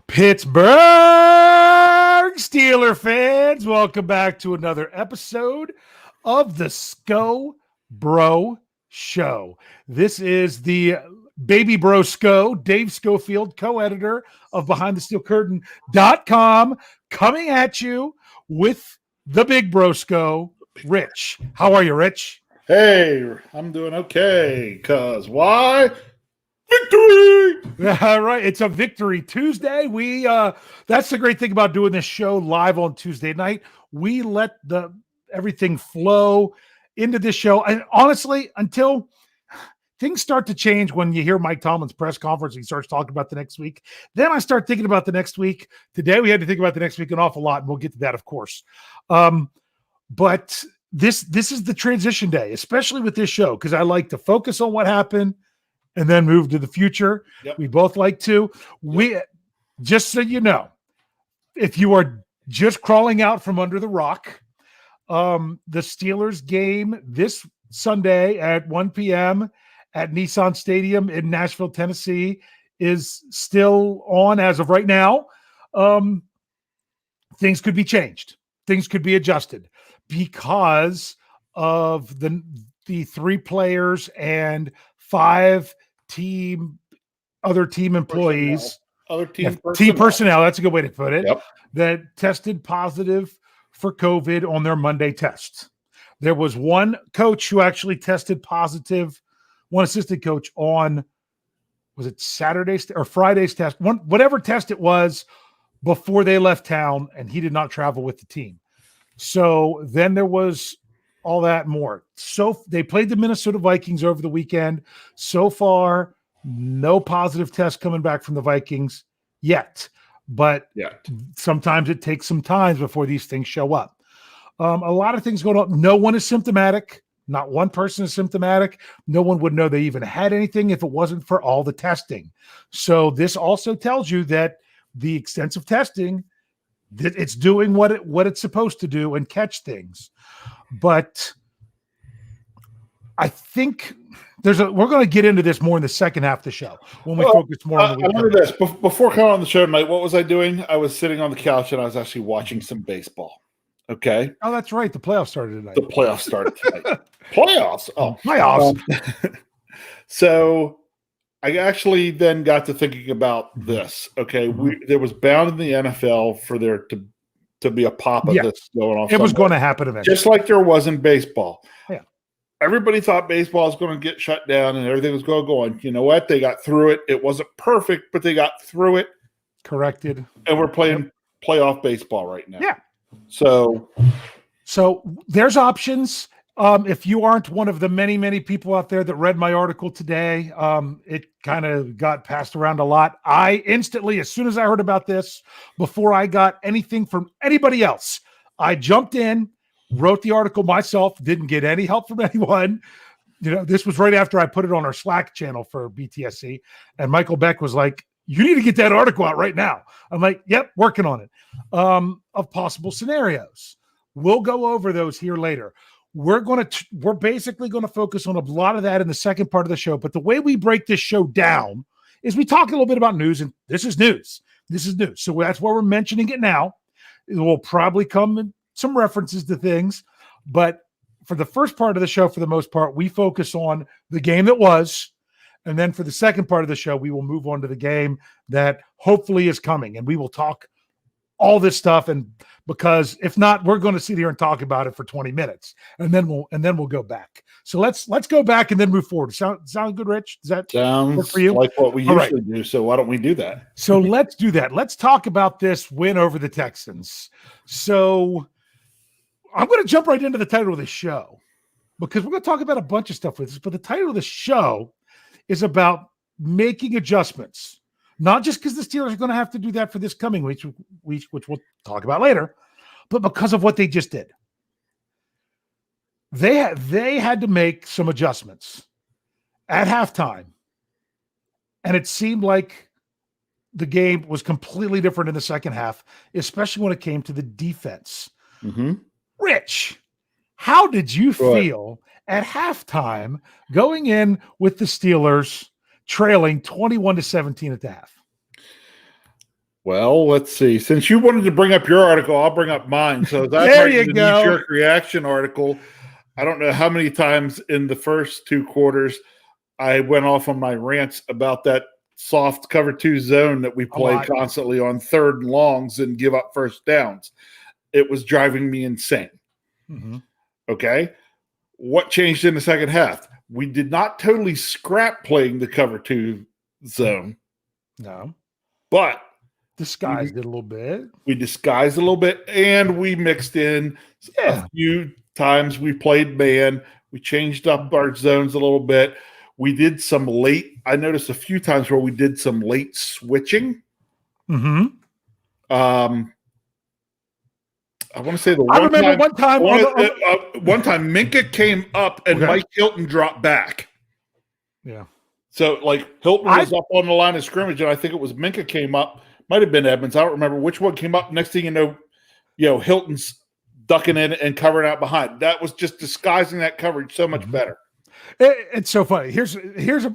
Pittsburgh Steeler fans, welcome back to another episode of the Scho Bro Show. This is the Baby Bro Scho, Dave Schofield, co-editor of BehindTheSteelCurtain.com, coming at you with the Big Bro Scho, Rich. How are you, Rich? Hey, I'm doing okay. Cause why? Victory! All right, it's a Victory Tuesday. That's the great thing about doing this show live on Tuesday night. We let everything flow into this show, and honestly, until things start to change, when you hear Mike Tomlin's press conference, he starts talking about the next week. Then I start thinking about the next week. Today, we had to think about the next week an awful lot, and we'll get to that, of course. But this is the transition day, especially with this show, because I like to focus on what happened and then move to the future. Yep. We both like to. We just so you know, if you are just crawling out from under the rock, the Steelers game this Sunday at 1 p.m. at Nissan Stadium in Nashville, Tennessee is still on as of right now. Things could be changed. Things could be adjusted because of the three players and five other team employees, team personnel. That's a good way to put it. Yep. That tested positive for COVID on their Monday test. There was one coach who actually tested positive, one assistant coach on, was it Saturday's or Friday's test? Whatever test it was before they left town, and he did not travel with the team. So then there was all that more. So they played the Minnesota Vikings over the weekend. So far, no positive tests coming back from the Vikings yet. But sometimes it takes some time before these things show up. A lot of things going on. No one is symptomatic. Not one person is symptomatic. No one would know they even had anything if it wasn't for all the testing. So this also tells you that the extensive testing, that it's doing what it's supposed to do and catch things. But I think we're going to get into this more in the second half of the show when we focus more on the weekend. I remember this. Before coming on the show tonight, what was I doing? I was sitting on the couch and I was actually watching some baseball. Okay. Oh, that's right. The playoffs started tonight. The playoffs started tonight. Playoffs. Oh, playoffs. So I actually then got to thinking about this. Okay. There was bound in the NFL for there to be a pop of this going on. It was going to happen eventually. Just like there was in baseball. Yeah. Everybody thought baseball was going to get shut down and everything was going to go on. You know what? They got through it. It wasn't perfect, but they got through it. Corrected. And we're playing playoff baseball right now. Yeah. So there's options. If you aren't one of the many, many people out there that read my article today, it kind of got passed around a lot. I instantly, as soon as I heard about this, before I got anything from anybody else, I jumped in, wrote the article myself, didn't get any help from anyone. You know, this was right after I put it on our Slack channel for BTSC, and Michael Beck was like, "You need to get that article out right now." I'm like, "Yep, working on it." Of possible scenarios. We'll go over those here later. We're basically going to focus on a lot of that in the second part of the show. But the way we break this show down is we talk a little bit about news, and this is news. This is news. So that's why we're mentioning it now. It will probably come in some references to things, but for the first part of the show, for the most part, we focus on the game that was. And then for the second part of the show, we will move on to the game that hopefully is coming, and we will talk all this stuff. And because if not, we're going to sit here and talk about it for 20 minutes, and then we'll go back. So let's go back and then move forward. Sound good, Rich? Does that work for you? Like what we usually do. So why don't we do that? So let's do that. Let's talk about this win over the Texans. So I'm going to jump right into the title of the show because we're going to talk about a bunch of stuff with this, but the title of the show is about making adjustments. Not just because the Steelers are going to have to do that for this coming week, which we'll talk about later, but because of what they just did. They had to make some adjustments at halftime, and it seemed like the game was completely different in the second half, especially when it came to the defense. Mm-hmm. Rich, how did you feel at halftime going in with the Steelers trailing 21-17 at the half? Well, let's see. Since you wanted to bring up your article, I'll bring up mine. So that's There you the go. knee-jerk reaction article. I don't know how many times in the first 2 quarters I went off on my rants about that soft cover 2 zone that we play constantly on 3rd and longs and give up first downs. It was driving me insane. Mm-hmm. Okay. What changed in the second half? We did not totally scrap playing the cover 2 zone. No. But disguised it a little bit. We disguised a little bit, and we mixed in a few times we played man. We changed up our zones a little bit. We did some late. I noticed a few times where we did some late switching. Mm-hmm. I want to say one time Minka came up and Mike Hilton dropped back. Yeah. So like Hilton was up on the line of scrimmage, and I think it was Minka came up. Might have been Edmonds. I don't remember which one came up. Next thing you know, Hilton's ducking in and covering out behind. That was just disguising that coverage so much better. It's so funny.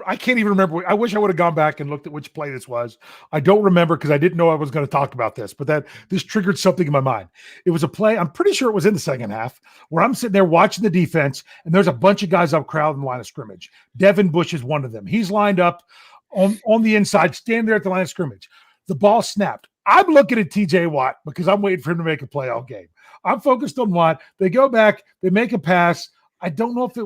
I can't even remember. I wish I would have gone back and looked at which play this was. I don't remember because I didn't know I was going to talk about this, but this triggered something in my mind. It was a play. I'm pretty sure it was in the second half where I'm sitting there watching the defense, and there's a bunch of guys up crowding the line of scrimmage. Devin Bush is one of them. He's lined up on the inside, standing there at the line of scrimmage. The ball snapped. I'm looking at TJ Watt because I'm waiting for him to make a play all game. I'm focused on Watt. They go back. They make a pass. I don't know if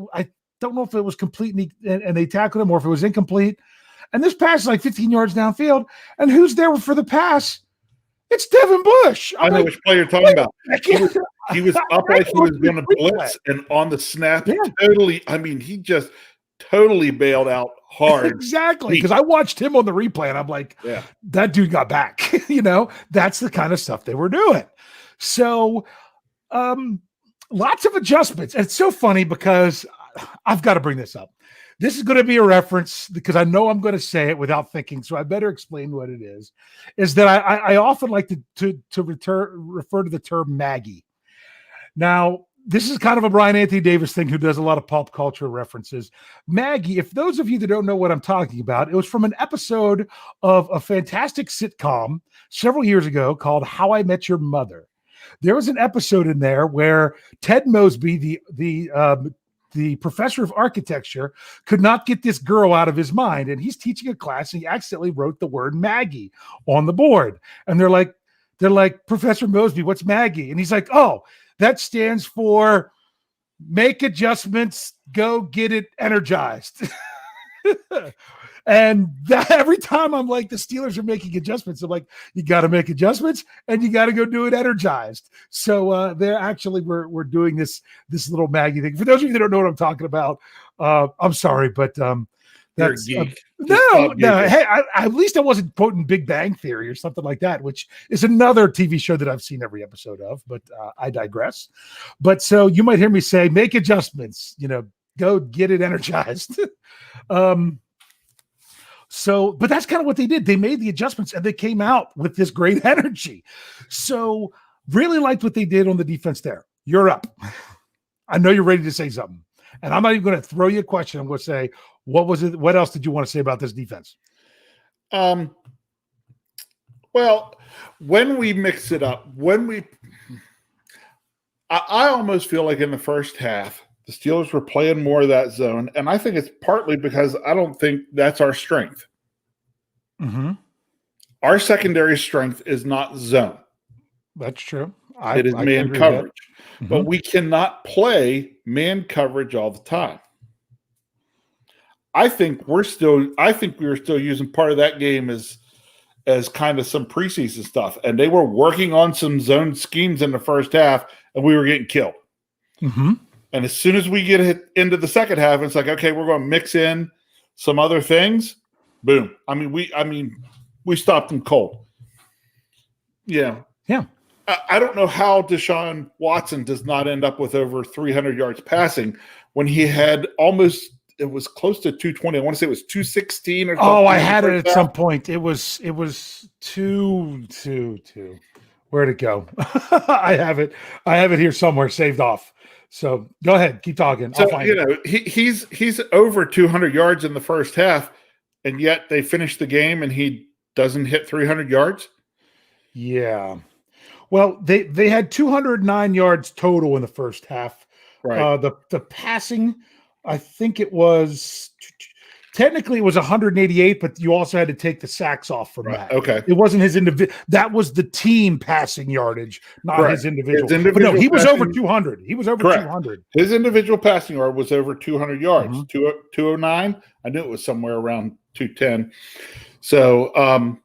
it was complete and they tackled him or if it was incomplete. And this pass is like 15 yards downfield. And who's there for the pass? It's Devin Bush. I know which play you're talking about. He was up like he was going to blitz, and on the snap, he just totally bailed out hard. Exactly. Because I watched him on the replay and I'm like, that dude got back. That's the kind of stuff they were doing. So lots of adjustments. And it's so funny because I've got to bring this up. This is going to be a reference because I know I'm going to say it without thinking, so I better explain what it is. Is that I often like to refer to the term Maggie. Now, this is kind of a Brian Anthony Davis thing who does a lot of pop culture references. Maggie, if those of you that don't know what I'm talking about, it was from an episode of a fantastic sitcom several years ago called How I Met Your Mother. There was an episode in there where Ted Mosby, the professor of architecture, could not get this girl out of his mind. And he's teaching a class and he accidentally wrote the word Maggie on the board. And they're like, Professor Mosby, what's Maggie? And he's like, oh, that stands for make adjustments, go get it energized. And every time I'm like, the Steelers are making adjustments, I'm like, you got to make adjustments and you got to go do it energized. So they're actually, we're doing this little Maggie thing. For those of you that don't know what I'm talking about, I'm sorry, but that's no. Hey, at least I wasn't quoting Big Bang Theory or something like that, which is another TV show that I've seen every episode of, but I digress. But so you might hear me say, make adjustments, go get it energized. But that's kind of what they did. They made the adjustments and they came out with this great energy. So really liked what they did on the defense there. You're up. I know you're ready to say something. And I'm not even going to throw you a question. I'm going to say, what was it? What else did you want to say about this defense? Well, when we mix it up, I almost feel like in the first half, the Steelers were playing more of that zone, and I think it's partly because I don't think that's our strength. Mm-hmm. Our secondary strength is not zone. That's true. It is man coverage. Mm-hmm. But we cannot play man coverage all the time. I think we were still using part of that game as kind of some preseason stuff, and they were working on some zone schemes in the first half, and we were getting killed. Mm-hmm. And as soon as we get into the second half, it's like, okay, we're going to mix in some other things. Boom. We stopped them cold. Yeah. Yeah. I don't know how Deshaun Watson does not end up with over 300 yards passing when he had it was close to 220. I want to say it was 216 or something. Oh, I had it at some point. It was 2. Where'd it go? I have it here somewhere saved off. So go ahead, keep talking. So he's over 200 yards in the first half, and yet they finished the game and he doesn't hit 300 yards. Yeah. Well, they had 209 yards total in the first half. Right. The passing, I think it was technically it was 188, but you also had to take the sacks off from that. Okay. It wasn't his individual. That was the team passing yardage, not Correct. his individual. His individual but no, he was passing, over 200. He was over correct. 200. His individual passing yard was over 200 yards. Mhm. 209. I knew it was somewhere around 210. So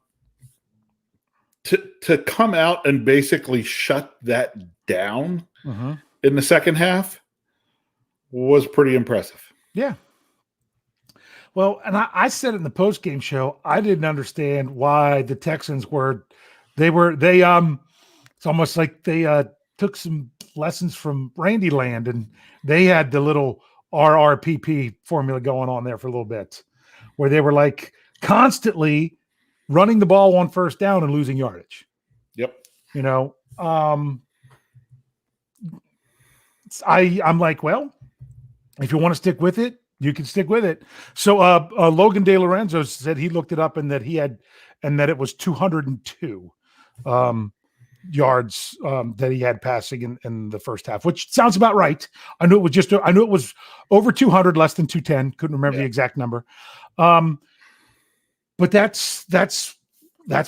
to come out and basically shut that down in the second half was pretty impressive. Yeah. Well, and I said it in the post game show. I didn't understand why the Texans it's almost like they took some lessons from Randy Land, and they had the little RRPP formula going on there for a little bit, where they were like constantly running the ball on first down and losing yardage. Yep. You know, I'm like, well, if you want to stick with it, you can stick with it. So Logan De Lorenzo said he looked it up and that it was 202 yards that he had passing in the first half, which sounds about right. I knew it was over 200, less than 210. Couldn't remember the exact number. But that's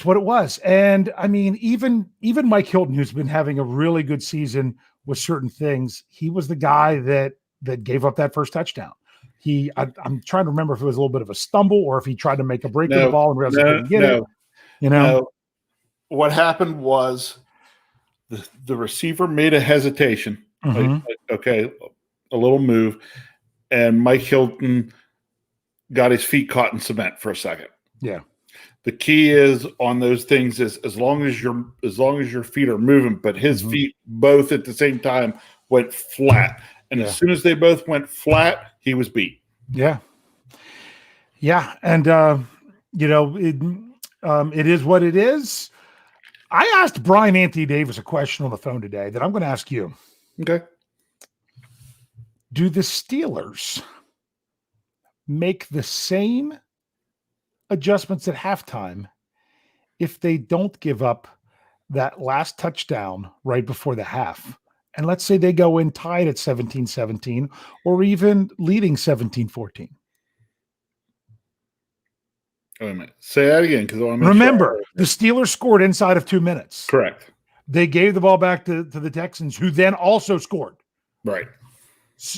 what it was. And I mean, even Mike Hilton, who's been having a really good season with certain things, he was the guy that gave up that first touchdown. I'm trying to remember if it was a little bit of a stumble or if he tried to make a break of the ball and realized he couldn't get it. You know, no. What happened was the receiver made a hesitation. Like, okay, a little move, and Mike Hilton got his feet caught in cement for a second. Yeah. The key is on those things is as long as your feet are moving, but his feet both at the same time went flat. And as soon as they both went flat, he was beat. Yeah. Yeah. And, it is what it is. I asked Brian Anthony Davis a question on the phone today that I'm going to ask you. Okay. Do the Steelers make the same adjustments at halftime if they don't give up that last touchdown right before the half? And let's say they go in tied at 17-17 or even leading 17-14. Wait a minute. Say that again, because remember, the Steelers scored inside of 2 minutes. Correct. They gave the ball back to the Texans, who then also scored. Right.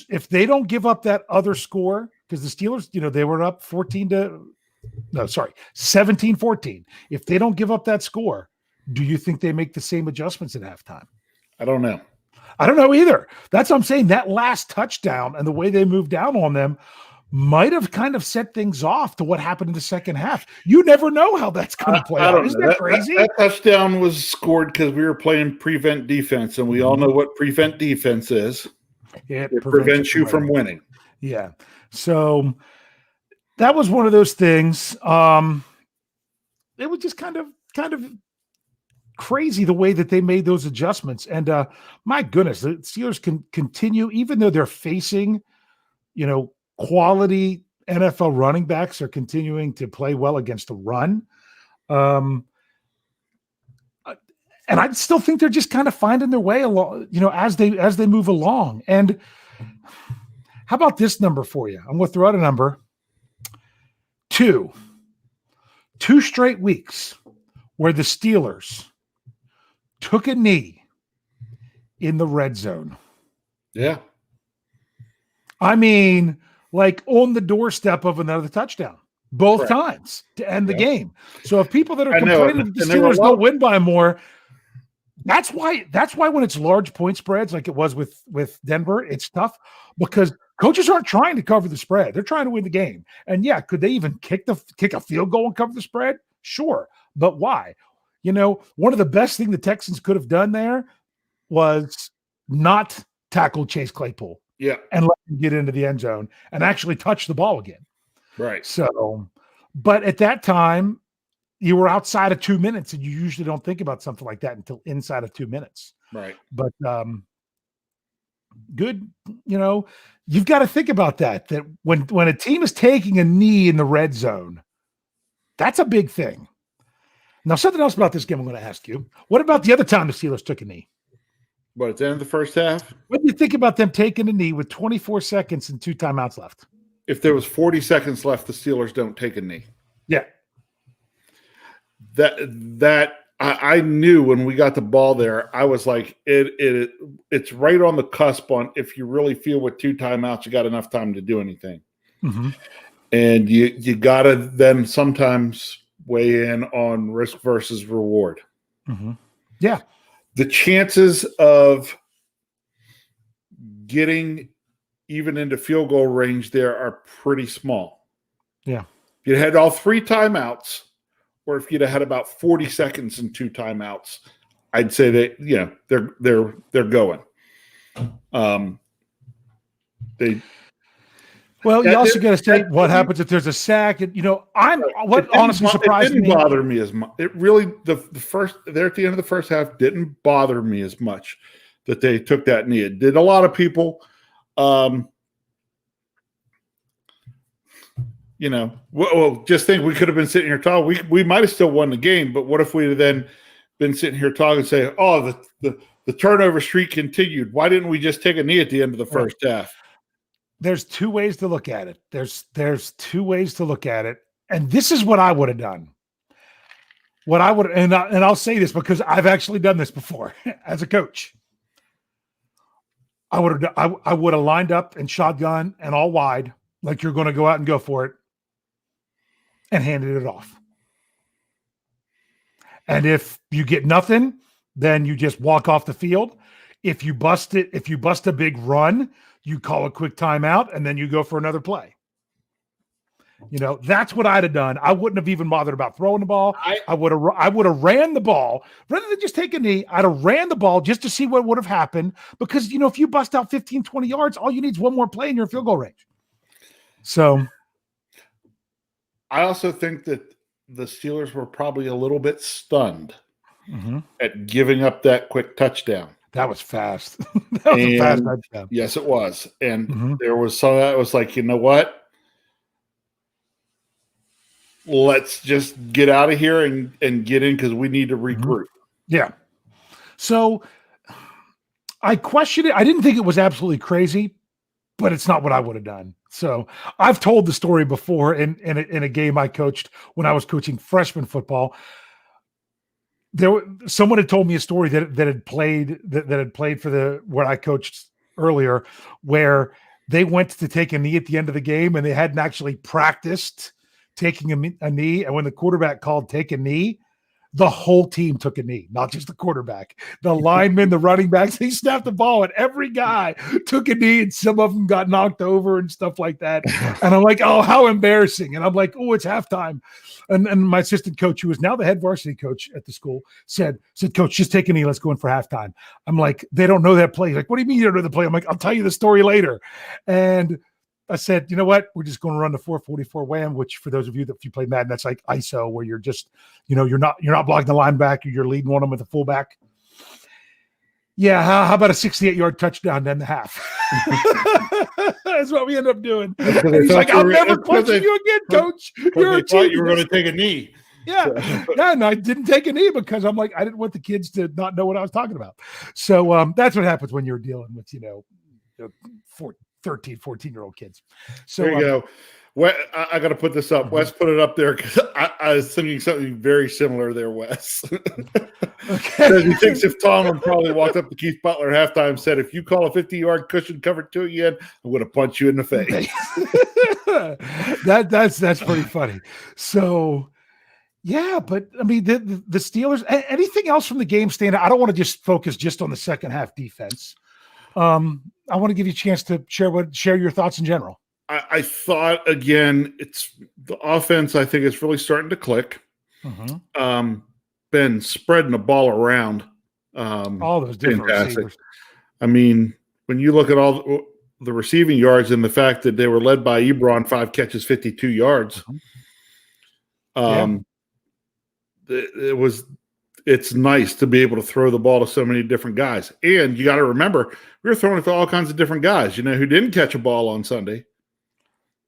If they don't give up that other score, because the Steelers, they were up 17-14. If they don't give up that score, do you think they make the same adjustments at halftime? I don't know. I don't know either. That's what I'm saying. That last touchdown and the way they moved down on them might have kind of set things off to what happened in the second half. You never know how that's going to play out. Isn't that crazy? That touchdown was scored because we were playing prevent defense, and we all know what prevent defense is. It prevents you from winning. Yeah. So that was one of those things. It was just kind of crazy the way that they made those adjustments. And my goodness, the Steelers can continue, even though they're facing, quality NFL running backs are continuing to play well against the run. And I still think they're just kind of finding their way along, as they move along. And how about this number for you? I'm going to throw out a number. 2 straight weeks where the Steelers took a knee in the red zone. Yeah. I mean, like on the doorstep of another touchdown, both times to end the game. So if people that are complaining that the Steelers don't win by more, that's why when it's large point spreads like it was with Denver, it's tough because coaches aren't trying to cover the spread. They're trying to win the game. And yeah, could they even kick a field goal and cover the spread? Sure. But why? One of the best things the Texans could have done there was not tackle Chase Claypool. Yeah. And let him get into the end zone and actually touch the ball again. Right. So, but at that time, you were outside of 2 minutes, and you usually don't think about something like that until inside of 2 minutes. Right. But good, you've got to think about that when a team is taking a knee in the red zone, that's a big thing. Now, something else about this game I'm going to ask you. What about the other time the Steelers took a knee? But at the end of the first half, What do you think about them taking a knee with 24 seconds and 2 timeouts left? if there was 40 seconds left, the Steelers don't take a knee. Yeah. I knew when we got the ball there, I was like, it's right on the cusp on if you really feel with 2 timeouts, you got enough time to do anything. Mm-hmm. And you got to then sometimes weigh in on risk versus reward. Mm-hmm. Yeah. The chances of getting even into field goal range there are pretty small. Yeah. If you had all 3 timeouts, or if you'd have had about 40 seconds and 2 timeouts, I'd say that they're going. You also got to say what happens if there's a sack. And honestly surprised me. It didn't bother me as much. It really the first there at the end of the first half didn't bother me as much that they took that knee. It did a lot of people. Just think we could have been sitting here talking. We might have still won the game, but what if we had then been sitting here talking and say, "Oh, the turnover streak continued. Why didn't we just take a knee at the end of the first half?" There's 2 ways to look at it. There's 2 ways to look at it, and this is what I would have done. What I would, and I'll say this because I've actually done this before as a coach. I would have lined up in shotgun and all wide, like you're going to go out and go for it, and handed it off. And if you get nothing, then you just walk off the field. If you bust a big run, you call a quick timeout, and then you go for another play. That's what I'd have done. I wouldn't have even bothered about throwing the ball. I would have ran the ball rather than just take a knee. I'd have ran the ball just to see what would have happened because, if you bust out 15, 20 yards, all you need is one more play and you're in field goal range. So I also think that the Steelers were probably a little bit stunned at giving up that quick touchdown. That was fast. That was a fast touchdown. Yes, it was. And there was some that was like, you know what? Let's just get out of here and get in because we need to regroup. Yeah. So I questioned it. I didn't think it was absolutely crazy, but it's not what I would have done. So I've told the story before in a game I coached when I was coaching freshman football. Someone had told me a story that had played for where I coached earlier, where they went to take a knee at the end of the game and they hadn't actually practiced taking a knee. And when the quarterback called take a knee, the whole team took a knee, not just the quarterback. The linemen, the running backs, they snapped the ball, and every guy took a knee, and some of them got knocked over and stuff like that. And I'm like, oh, how embarrassing. And I'm like, oh, it's halftime. And my assistant coach, who is now the head varsity coach at the school, said, Coach, just take a knee. Let's go in for halftime. I'm like, they don't know that play. He's like, what do you mean you don't know the play? I'm like, I'll tell you the story later. And I said, you know what? We're just going to run the 444 wham, which for those of you that you play Madden, that's like ISO, where you're just, you're not blocking the linebacker, you're leading one of them with a fullback. Yeah, how about a 68-yard touchdown then the half? That's what we end up doing. And he's like, I'm never punching you again, Coach. You're thought you were going to take a knee. Yeah. Yeah, and I didn't take a knee because I'm like, I didn't want the kids to not know what I was talking about. So that's what happens when you're dealing with, 13, 14-year-old kids. So there you go. I got to put this up. Wes put it up there because I was thinking something very similar there, Wes. Okay. He thinks if Tomlin probably walked up to Keith Butler at halftime and said, if you call a 50-yard cushion cover 2 again, I'm going to punch you in the face. That's pretty funny. So, yeah, but I mean, the Steelers, anything else from the game stand out? I don't want to just focus just on the second half defense. I want to give you a chance to share your thoughts in general. I thought, again, it's the offense, I think it's really starting to click. Been spreading the ball around. All those different receivers. I mean, when you look at all the receiving yards and the fact that they were led by Ebron, 5 catches, 52 yards. It's nice to be able to throw the ball to so many different guys. And you got to remember, we were throwing it to all kinds of different guys, who didn't catch a ball on Sunday.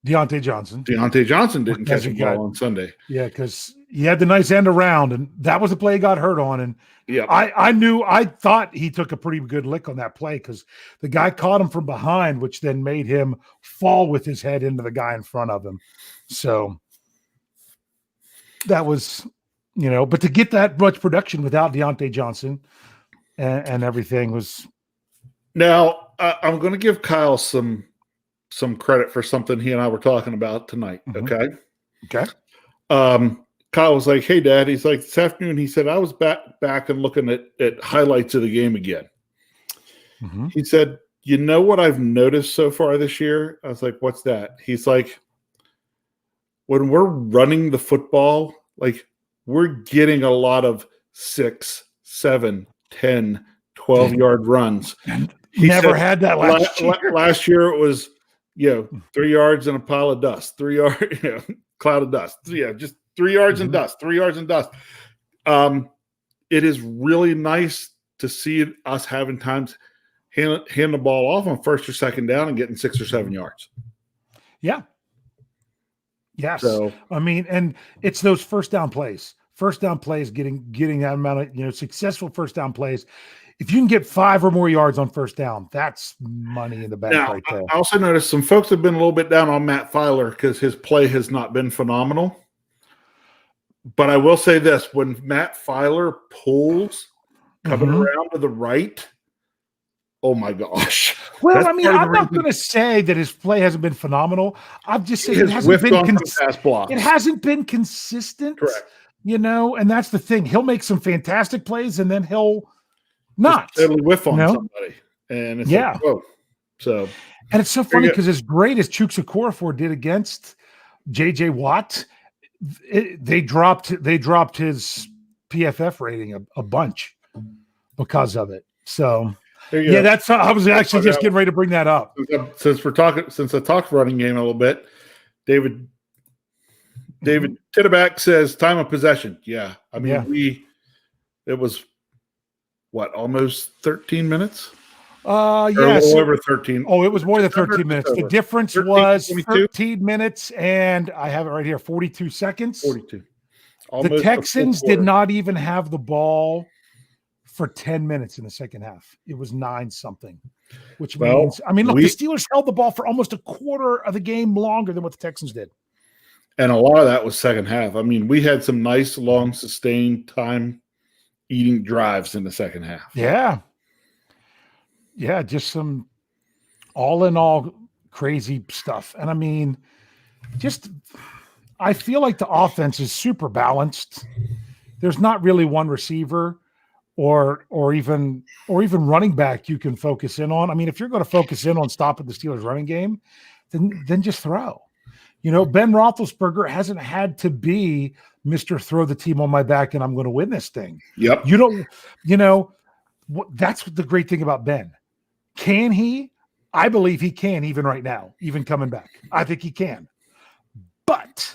Deontay Johnson. Deontay Johnson didn't catch a got, ball on Sunday. Yeah, because he had the nice end around, and that was the play he got hurt on. And yeah, I thought he took a pretty good lick on that play because the guy caught him from behind, which then made him fall with his head into the guy in front of him. So that was, but to get that much production without Deontay Johnson and everything was. Now, I'm going to give Kyle some credit for something he and I were talking about tonight. Mm-hmm. Okay. Kyle was like, "Hey, Dad," he's like, "This afternoon," he said, "I was back and looking at highlights of the game again." Mm-hmm. He said, "You know what I've noticed so far this year?" I was like, "What's that?" He's like, "When we're running the football, like we're getting a lot of 6, 7, 10, 12-yard runs." He never had that last year. Last year it was, 3 yards and a pile of dust, 3 yard, cloud of dust. Just 3 yards and dust, 3 yards and dust. It is really nice to see us having times hand the ball off on first or second down and getting 6 or 7 yards. Yeah. Yes. So, I mean, and it's those first down plays, getting that amount of, successful first down plays. If you can get 5 or more yards on first down, that's money in the bank right there. I also noticed some folks have been a little bit down on Matt Filer because his play has not been phenomenal. But I will say this, when Matt Filer pulls coming around to the right, oh my gosh. Well, that's I'm not going to say that his play hasn't been phenomenal. I'm just saying it hasn't been consistent. Correct. And that's the thing. He'll make some fantastic plays and then he'll not totally whiff on somebody. And it's like, whoa. So, and it's so funny because as great as Chuks Okorafor did against JJ Watt, they dropped his PFF rating a bunch because of it. So that's I was actually just getting ready to bring that up. Since I talked running game a little bit, David Titteback says time of possession. Yeah. I mean, it was almost 13 minutes? Yes. A little over 13. Oh, it was more than 13 minutes. The difference was 13 minutes, and I have it right here, 42 seconds. 42. The Texans did not even have the ball for 10 minutes in the second half. It was 9-something, which means, the Steelers held the ball for almost a quarter of the game longer than what the Texans did. And a lot of that was second half. I mean, we had some nice, long, sustained time eating drives in the second half. Yeah. Yeah, just some all in all crazy stuff. And I mean, I feel like the offense is super balanced. There's not really one receiver or even running back you can focus in on. I mean, if you're going to focus in on stopping the Steelers running game, then just throw. Ben Roethlisberger hasn't had to be Mr. Throw the team on my back and I'm going to win this thing. Yep. That's the great thing about Ben. Can he? I believe he can even right now, even coming back. I think he can. But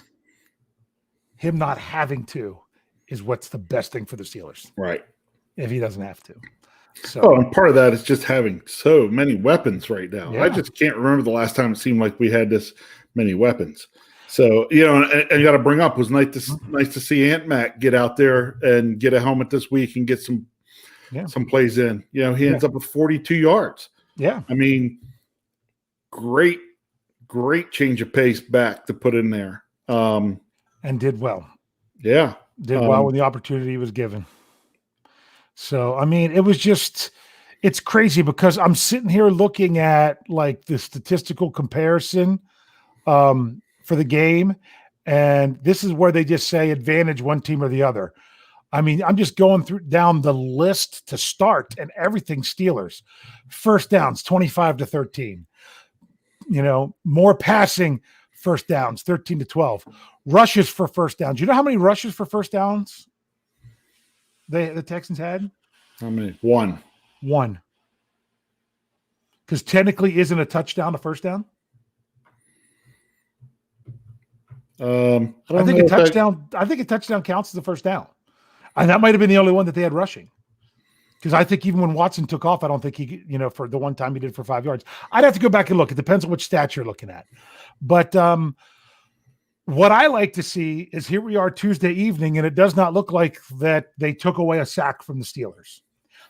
him not having to is what's the best thing for the Steelers. Right. If he doesn't have to. So, and part of that is just having so many weapons right now. Yeah. I just can't remember the last time it seemed like we had this many weapons. So, and you got to bring up, it was nice to see Ant Mac get out there and get a helmet this week and get some plays in. He ends up with 42 yards. Yeah. I mean, great change of pace back to put in there. And did well. Yeah. Did well when the opportunity was given. So, I mean, it's crazy because I'm sitting here looking at like the statistical comparison for the game. And this is where they just say advantage one team or the other. I mean, I'm just going down the list to start and everything Steelers. First downs, 25-13. More passing first downs, 13-12. Rushes for first downs. You know how many rushes for first downs the Texans had? How many? One. Because technically isn't a touchdown a first down? I think a touchdown counts as a first down. And that might have been the only one that they had rushing. Because I think even when Watson took off, I don't think he, for the one time he did for 5 yards. I'd have to go back and look. It depends on which stats you're looking at. But what I like to see is here we are Tuesday evening, and it does not look like that they took away a sack from the Steelers.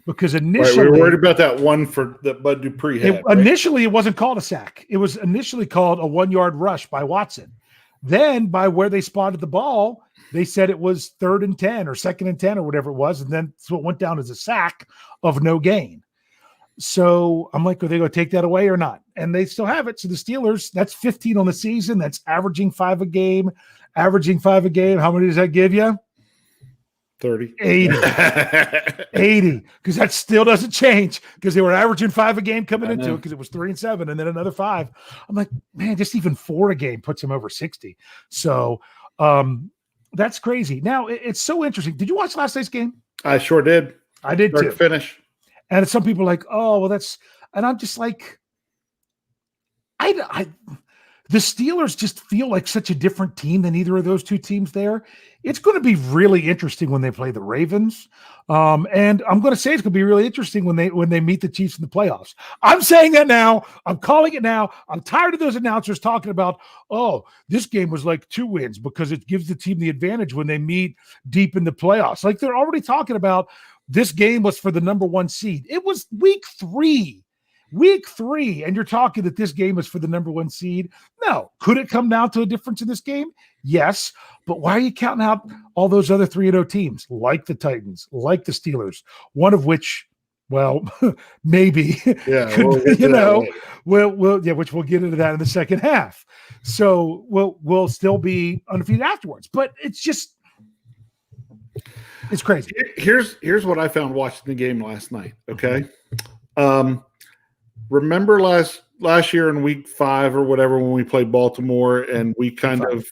Because initially, we were worried about that one that Bud Dupree had. Initially, it wasn't called a sack. It was initially called a 1-yard rush by Watson. Then by where they spotted the ball, they said it was 3rd and 10 or 2nd and 10 or whatever it was. And then so it went down as a sack of no gain. So I'm like, are they going to take that away or not? And they still have it. So the Steelers, that's 15 on the season. That's averaging 5 a game. How many does that give you? 30. 80. Because that still doesn't change because they were averaging 5 a game coming into it because it was 3 and 7 and then another 5. I'm like, man, just even 4 a game puts them over 60. So that's crazy. Now, it's so interesting. Did you watch last night's game? I sure did. I did Start too. to finish. And some people are like, oh, well, and I'm just like, the Steelers just feel like such a different team than either of those two teams there. It's going to be really interesting when they play the Ravens. And I'm going to say it's going to be really interesting when they meet the Chiefs in the playoffs. I'm saying that now. I'm calling it now. I'm tired of those announcers talking about, oh, this game was like 2 wins because it gives the team the advantage when they meet deep in the playoffs. Like they're already talking about this game was for the number 1 seed. It was week 3. And you're talking that this game is for the number 1 seed. No. Could it come down to a difference in this game? Yes. But why are you counting out all those other 3-0 teams like the Titans, like the Steelers, one of which, well, maybe, yeah, which we'll get into that in the second half. So we'll still be undefeated afterwards. But it's crazy. Here's what I found watching the game last night. Okay. Remember last year in week 5 or whatever when we played Baltimore and we kind of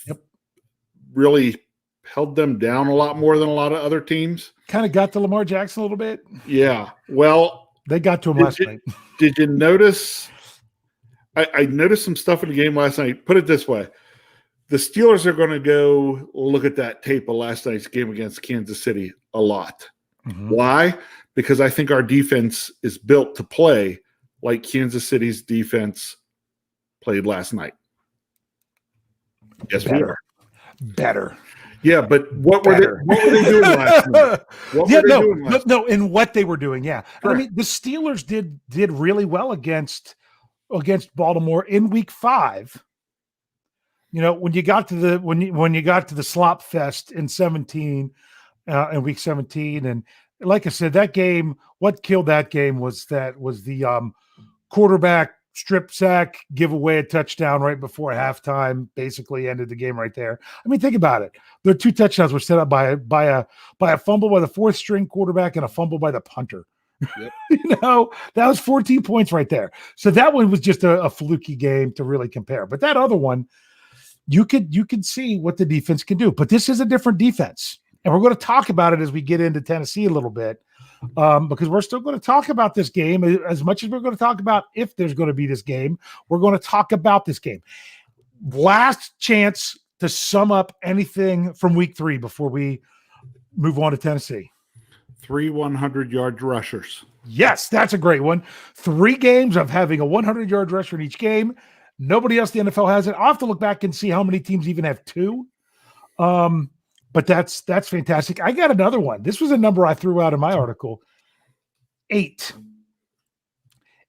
really held them down a lot more than a lot of other teams? Kind of got to Lamar Jackson a little bit. Yeah. Well, they got to him last night. Did you notice? I noticed some stuff in the game last night. Put it this way. The Steelers are going to go look at that tape of last night's game against Kansas City a lot. Mm-hmm. Why? Because I think our defense is built to play like Kansas City's defense played last night. Yes, we are. Better. Yeah, but what were they doing last night? In what they were doing, yeah. I mean, the Steelers did really well against Baltimore in week 5. When you got to the slop fest in 17, in week 17, and like I said, that game, what killed that game was the quarterback strip sack, give away a touchdown right before halftime, basically ended the game right there. I mean, think about it. Their 2 touchdowns were set up by a fumble by the 4th string quarterback and a fumble by the punter. Yep. That was 14 points right there. So that one was just a fluky game to really compare. But that other one, you could see what the defense can do. But this is a different defense. And we're going to talk about it as we get into Tennessee a little bit. Because we're still going to talk about this game as much as we're going to talk about if there's going to be this game. We're going to talk about this game. Last chance to sum up anything from week 3 before we move on to Tennessee. 3 100-yard rushers. Yes, that's a great one. 3 games of having a 100-yard rusher in each game. Nobody else in the NFL has it. I'll have to look back and see how many teams even have 2. But that's fantastic. I got another one. This was a number I threw out in my article. 8.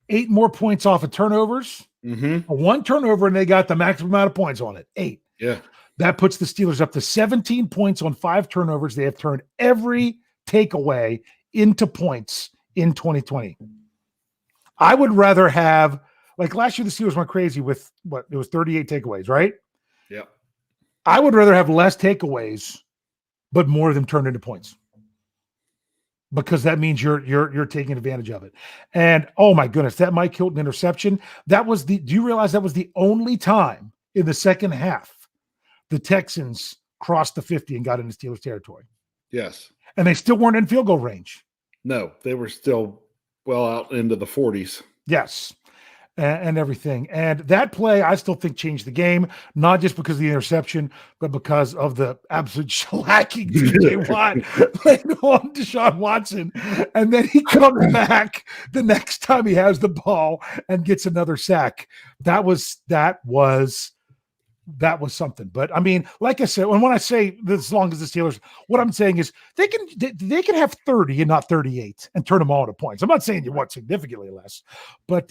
8 more points off of turnovers. Mm-hmm. 1 turnover, and they got the maximum amount of points on it. 8. Yeah. That puts the Steelers up to 17 points on 5 turnovers. They have turned every takeaway into points in 2020. I would rather have, like last year, the Steelers went crazy with it was 38 takeaways, right? Yeah. I would rather have less takeaways, but more of them turned into points, because that means you're taking advantage of it. And oh my goodness, that Mike Hilton interception, do you realize that was the only time in the second half the Texans crossed the 50 and got into Steelers territory? Yes. And they still weren't in field goal range. No, they were still well out into the 40s. Yes. and everything. And that play, I still think, changed the game, not just because of the interception, but because of the absolute shellacking TJ Watt laid on Deshaun Watson. And then he comes back the next time he has the ball and gets another sack. That was something. But I mean, like I said, when I say as long as the Steelers, what I'm saying is they can have 30 and not 38 and turn them all into points. I'm not saying you want significantly less, but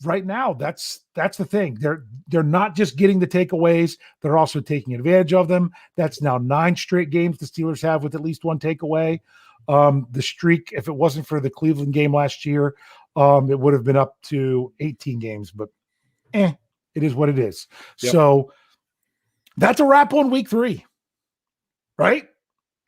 right now that's the thing. They're not just getting the takeaways, they're also taking advantage of them. That's now 9 straight games the Steelers have with at least one takeaway. The streak, if it wasn't for the Cleveland game last year, it would have been up to 18 games, but it is what it is. Yep. So that's a wrap on week 3, right?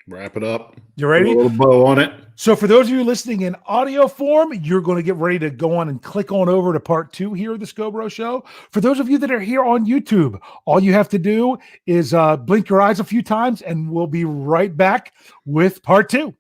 Wrap it up. You ready? Put a little bow on it. So for those of you listening in audio form, you're going to get ready to go on and click on over to part 2 here of the Scho Bro Show. For those of you that are here on YouTube, all you have to do is blink your eyes a few times and we'll be right back with part 2.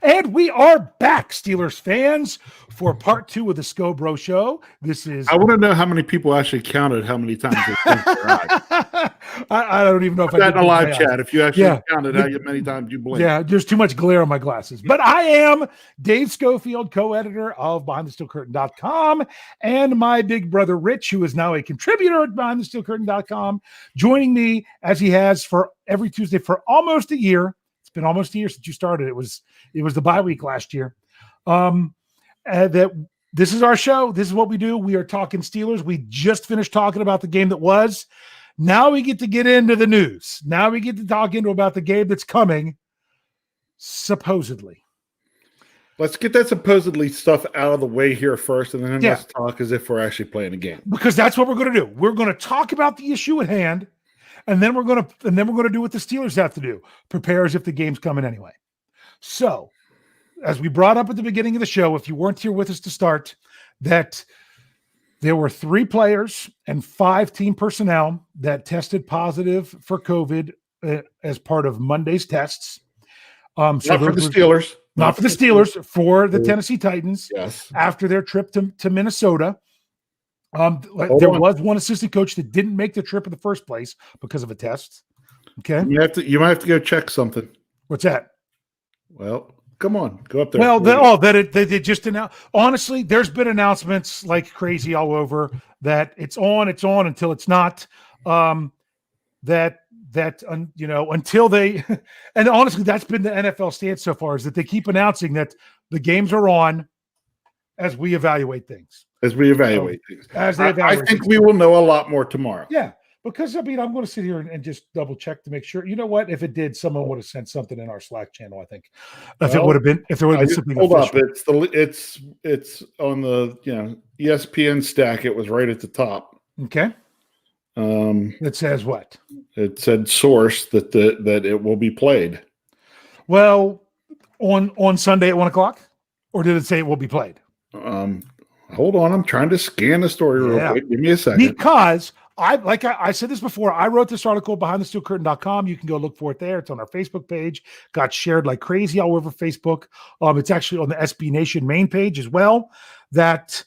And we are back, Steelers fans, for part 2 of the Scho Bro Show. This is. I want to know how many people actually counted how many times they blinked their eyes. I don't even know if I did in a live chat. Eyes. If you actually counted how many times you blinked. Yeah, there's too much glare on my glasses. But I am Dave Schofield, co-editor of BehindTheSteelCurtain.com, and my big brother Rich, who is now a contributor at BehindTheSteelCurtain.com, joining me as he has for every Tuesday for almost a year. It's been almost a year since you started. It was the bye week last year. That this is our show. This is what we do. We are talking Steelers. We just finished talking about the game that was. Now we get into the news. Now we get to talk about the game that's coming, supposedly. Let's get that supposedly stuff out of the way here first, and then let's talk as if we're actually playing a game. Because that's what we're going to do. We're going to talk about the issue at hand. And then we're going to do what the Steelers have to do. Prepare as if the game's coming anyway. So, as we brought up at the beginning of the show, if you weren't here with us to start, that there were 3 players and 5 team personnel that tested positive for COVID as part of Monday's tests. Not for the Steelers. Not for the Steelers, for the Tennessee Titans. Yes. After their trip to Minnesota. There was one assistant coach that didn't make the trip in the first place because of a test. Okay. You might have to go check something. What's that? Well, come on, go up there. Well, they just announced. Honestly, there's been announcements like crazy all over that it's on until it's not. Until they, and honestly, that's been the NFL stance so far, is that they keep announcing that the games are on as we evaluate things. I think we will know a lot more tomorrow. Yeah, because I mean, I'm going to sit here and just double check to make sure. You know what? If it did, someone would have sent something in our Slack channel. I think if there would have been something. Hold up, it's on the ESPN stack. It was right at the top. Okay. It says what? It said source that it will be played. Well, on Sunday at 1:00, or did it say it will be played? Hold on, I'm trying to scan the story real quick. Give me a second. Because I said this before, I wrote this article BehindTheSteelCurtain.com. You can go look for it there. It's on our Facebook page. Got shared like crazy all over Facebook. It's actually on the SB Nation main page as well. That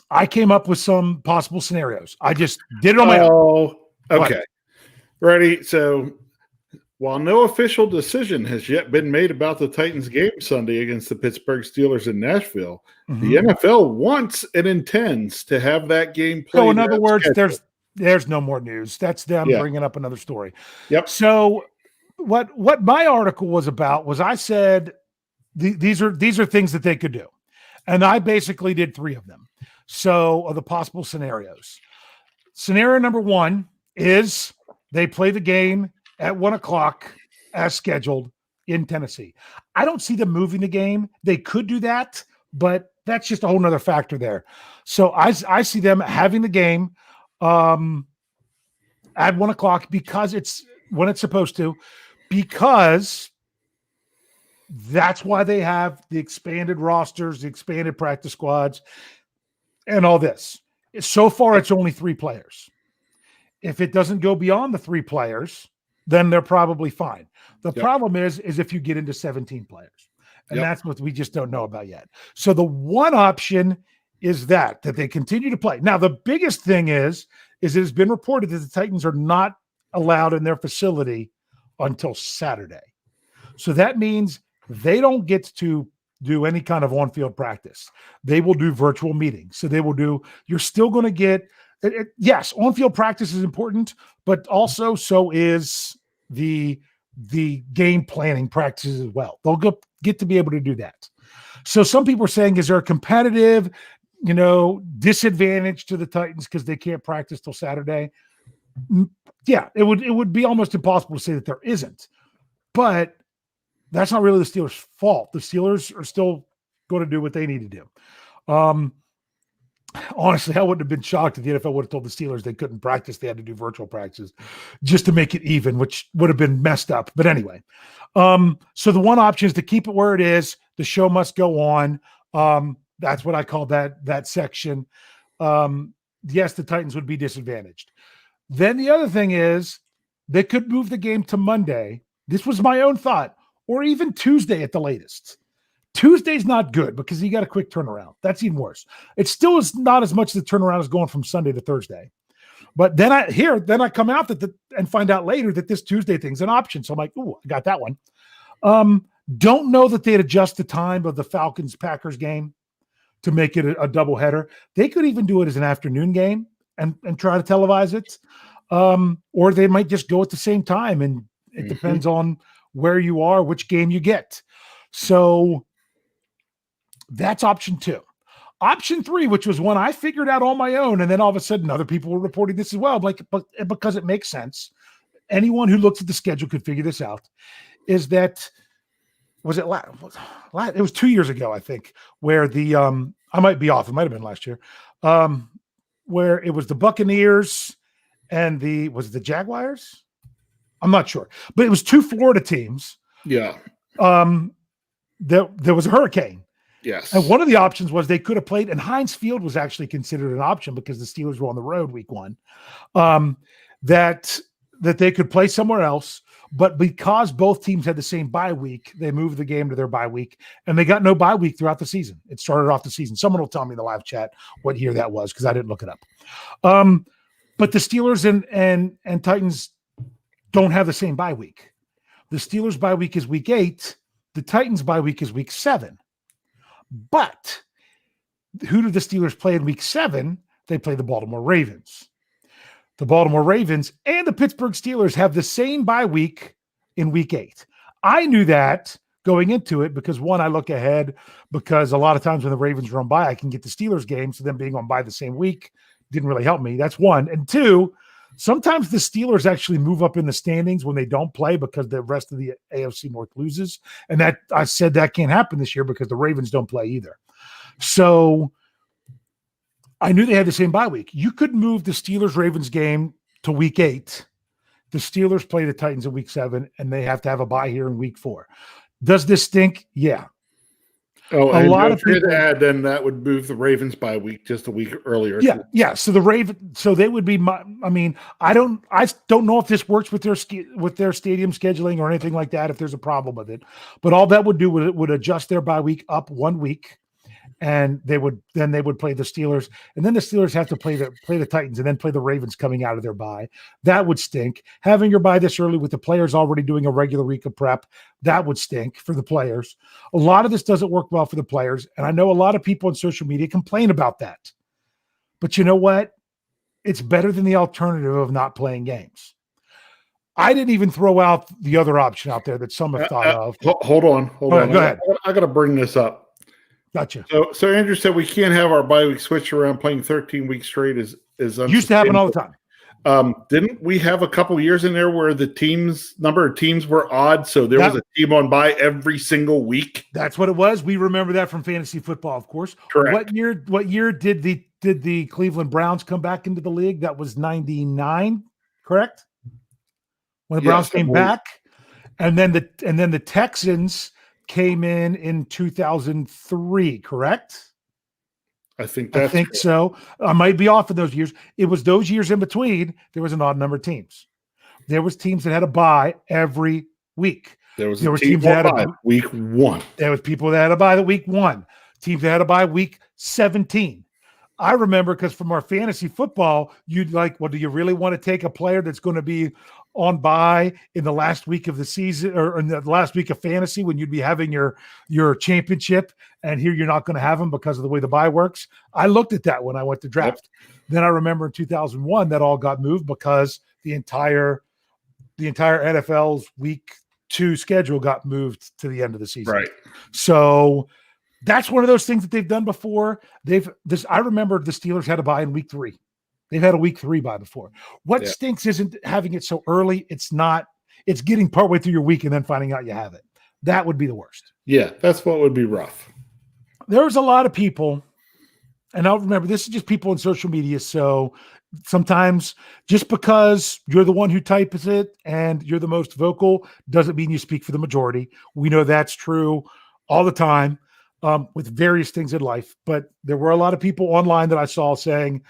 I came up with some possible scenarios. I just did it on my own. Okay. What? Ready? So while no official decision has yet been made about the Titans game Sunday against the Pittsburgh Steelers in Nashville, the NFL wants and intends to have that game played. So in other words, there's no more news. That's them bringing up another story. Yep. So what my article was about was I said these are things that they could do. And I basically did 3 of them. So of the possible scenarios. Scenario number 1 is they play the game at 1:00 as scheduled in Tennessee. I don't see them moving the game. They could do that, but that's just a whole nother factor there. So I see them having the game at 1:00 because it's when it's supposed to, because that's why they have the expanded rosters, the expanded practice squads, and all this. So far, it's only 3 players. If it doesn't go beyond the 3 players, then they're probably fine. The problem is if you get into 17 players. And that's what we just don't know about yet. So the one option is that they continue to play. Now, the biggest thing is it has been reported that the Titans are not allowed in their facility until Saturday. So that means they don't get to do any kind of on-field practice. They will do virtual meetings. So you're still going to get, yes, on-field practice is important, but also so is the game planning practices as well. They'll get to be able to do that. So some people are saying, is there a competitive, disadvantage to the Titans because they can't practice till Saturday? Yeah, it would be almost impossible to say that there isn't. But that's not really the Steelers' fault. The Steelers are still going to do what they need to do. Honestly, I wouldn't have been shocked if the NFL would have told the Steelers they couldn't practice. They had to do virtual practices just to make it even, which would have been messed up. But anyway, so the one option is to keep it where it is. The show must go on. That's what I call that section. Yes, the Titans would be disadvantaged. Then the other thing is they could move the game to Monday. This was my own thought, or even Tuesday at the latest. Tuesday's not good because you got a quick turnaround. That's even worse. It still is not as much the turnaround as going from Sunday to Thursday. But then I come out and find out later that this Tuesday thing's an option. So I'm like, ooh, I got that one. Don't know that they'd adjust the time of the Falcons-Packers game to make it a doubleheader. They could even do it as an afternoon game and try to televise it. Or they might just go at the same time, and it depends on where you are, which game you get. So that's option 2. Option 3, which was one I figured out on my own, and then all of a sudden other people were reporting this as well, because it makes sense. Anyone who looks at the schedule could figure this out, is that it was 2 years ago, I think, where I might be off. It might have been last year, where it was the Buccaneers and was it the Jaguars? I'm not sure, but it was 2 Florida teams. Yeah. There was a hurricane. Yes. And one of the options was they could have played, and Heinz Field was actually considered an option because the Steelers were on the road week 1, that they could play somewhere else. But because both teams had the same bye week, they moved the game to their bye week, and they got no bye week throughout the season. It started off the season. Someone will tell me in the live chat what year that was because I didn't look it up. But the Steelers and Titans don't have the same bye week. The Steelers' bye week is week 8. The Titans' bye week is week 7. But who do the Steelers play in week 7? They play the Baltimore Ravens. The Baltimore Ravens and the Pittsburgh Steelers have the same bye week in week 8. I knew that going into it because, one, I look ahead because a lot of times when the Ravens run by, I can get the Steelers game. So them being on by the same week didn't really help me. That's one. And 2, sometimes the Steelers actually move up in the standings when they don't play because the rest of the AFC North loses. And that I said that can't happen this year because the Ravens don't play either. So I knew they had the same bye week. You could move the Steelers-Ravens game to week 8. The Steelers play the Titans in week 7, and they have to have a bye here in week 4. Does this stink? Yeah. Oh, a lot of people add then that would move the Ravens by a week, just a week earlier. Yeah. So they would be. I don't know if this works with their stadium scheduling or anything like that. If there's a problem with it, but all that would do would adjust their bye week up 1 week, and they would play the Steelers, and then the Steelers have to play the Titans, and then play the Ravens coming out of their bye. That would stink. Having your bye this early with the players already doing a regular week of prep, that would stink for the players. A lot of this doesn't work well for the players, and I know a lot of people on social media complain about that. But you know what? It's better than the alternative of not playing games. I didn't even throw out the other option out there that some have thought of. Hold on. Go ahead. I got to bring this up. Gotcha. So Andrew said we can't have our bye week switch around. Playing 13 weeks straight is used to happen all the time. Didn't we have a couple years in there where the number of teams were odd? So there was a team on bye every single week. That's what it was. We remember that from fantasy football, of course. Correct. What year did the Cleveland Browns come back into the league? That was 99, correct? When the Browns came back, and then the Texans came in 2003, correct? I think so. I might be off in those years. It was those years in between. There was an odd number of teams. There was teams that had a bye every week. There was There a were team teams that on had bye week 1. there was people that had a bye the week 1, teams that had a bye week 17. I remember because from our fantasy football, you'd like, well, do you really want to take a player that's going to be on bye in the last week of the season or in the last week of fantasy when you'd be having your championship, and here you're not going to have him because of the way the bye works? I looked at that when I went to draft. Yep. Then I remember in 2001 that all got moved because the entire NFL's week 2 schedule got moved to the end of the season. Right. So that's one of those things that they've done before. I remember the Steelers had a bye in week 3. They've had a week 3 bye before. What stinks isn't having it so early. It's getting partway through your week and then finding out you have it. That would be the worst. Yeah, that's what would be rough. There's a lot of people, and I'll remember this is just people on social media. So sometimes just because you're the one who types it and you're the most vocal doesn't mean you speak for the majority. We know that's true all the time. With various things in life, but there were a lot of people online that I saw saying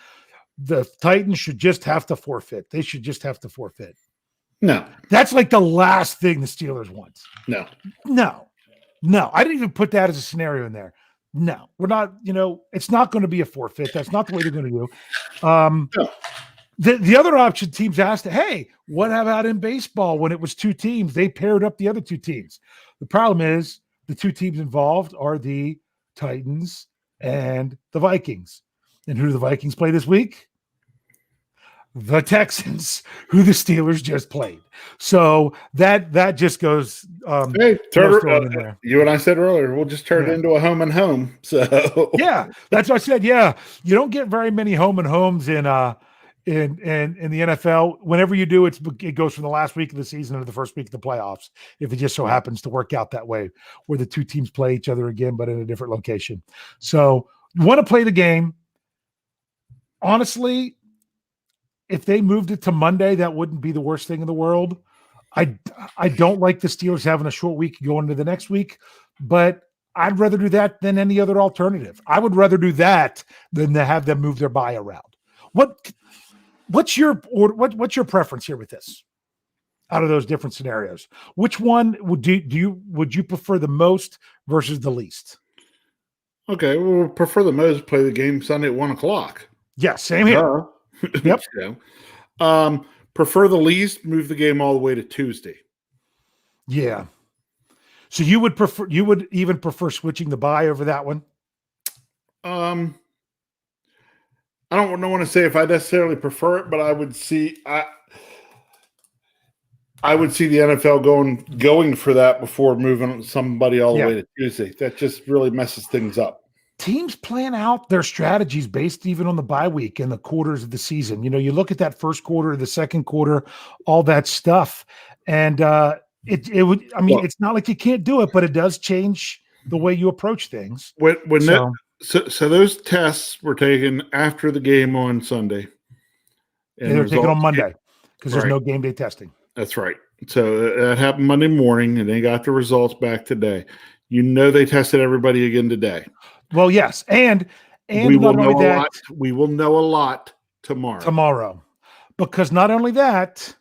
the Titans should just have to forfeit. They should just have to forfeit. No, that's like the last thing the Steelers want. No. I didn't even put that as a scenario in there. No, we're not. It's not going to be a forfeit. That's not the way they're going to do. No. The other option teams asked, hey, what about in baseball when it was 2 teams? They paired up the other 2 teams. The problem is, the 2 teams involved are the Titans and the Vikings. And who do the Vikings play this week? The Texans, who the Steelers just played. So that just goes. Hey, Turner, you and I said earlier, we'll just turn it into a home and home. So yeah, that's what I said. Yeah, you don't get very many home and homes in the NFL. Whenever you do, it goes from the last week of the season to the first week of the playoffs. If it just so happens to work out that way, where the 2 teams play each other again, but in a different location. So you want to play the game. Honestly, if they moved it to Monday, that wouldn't be the worst thing in the world. I don't like the Steelers having a short week going into the next week, but I'd rather do that than any other alternative. I would rather do that than to have them move their bye around. What's your preference here with this? Out of those different scenarios, which one would you prefer the most versus the least? Okay, we'll prefer the most play the game Sunday at 1:00. Yeah, same here. Yep. Prefer the least, move the game all the way to Tuesday. Yeah. So you would even prefer switching the bye over that one? I don't want to say if I necessarily prefer it, but I would see I would see the NFL going for that before moving somebody all the way to Tuesday. That just really messes things up. Teams plan out their strategies based even on the bye week and the quarters of the season. You look at that first quarter, the second quarter, all that stuff. And it would, it's not like you can't do it, but it does change the way you approach things. So those tests were taken after the game on Sunday. And they were taken on Monday because there's no game day testing. That's right. So that happened Monday morning, and they got the results back today. They tested everybody again today. Well, yes, and we will know a lot. We will know a lot tomorrow, because not only that,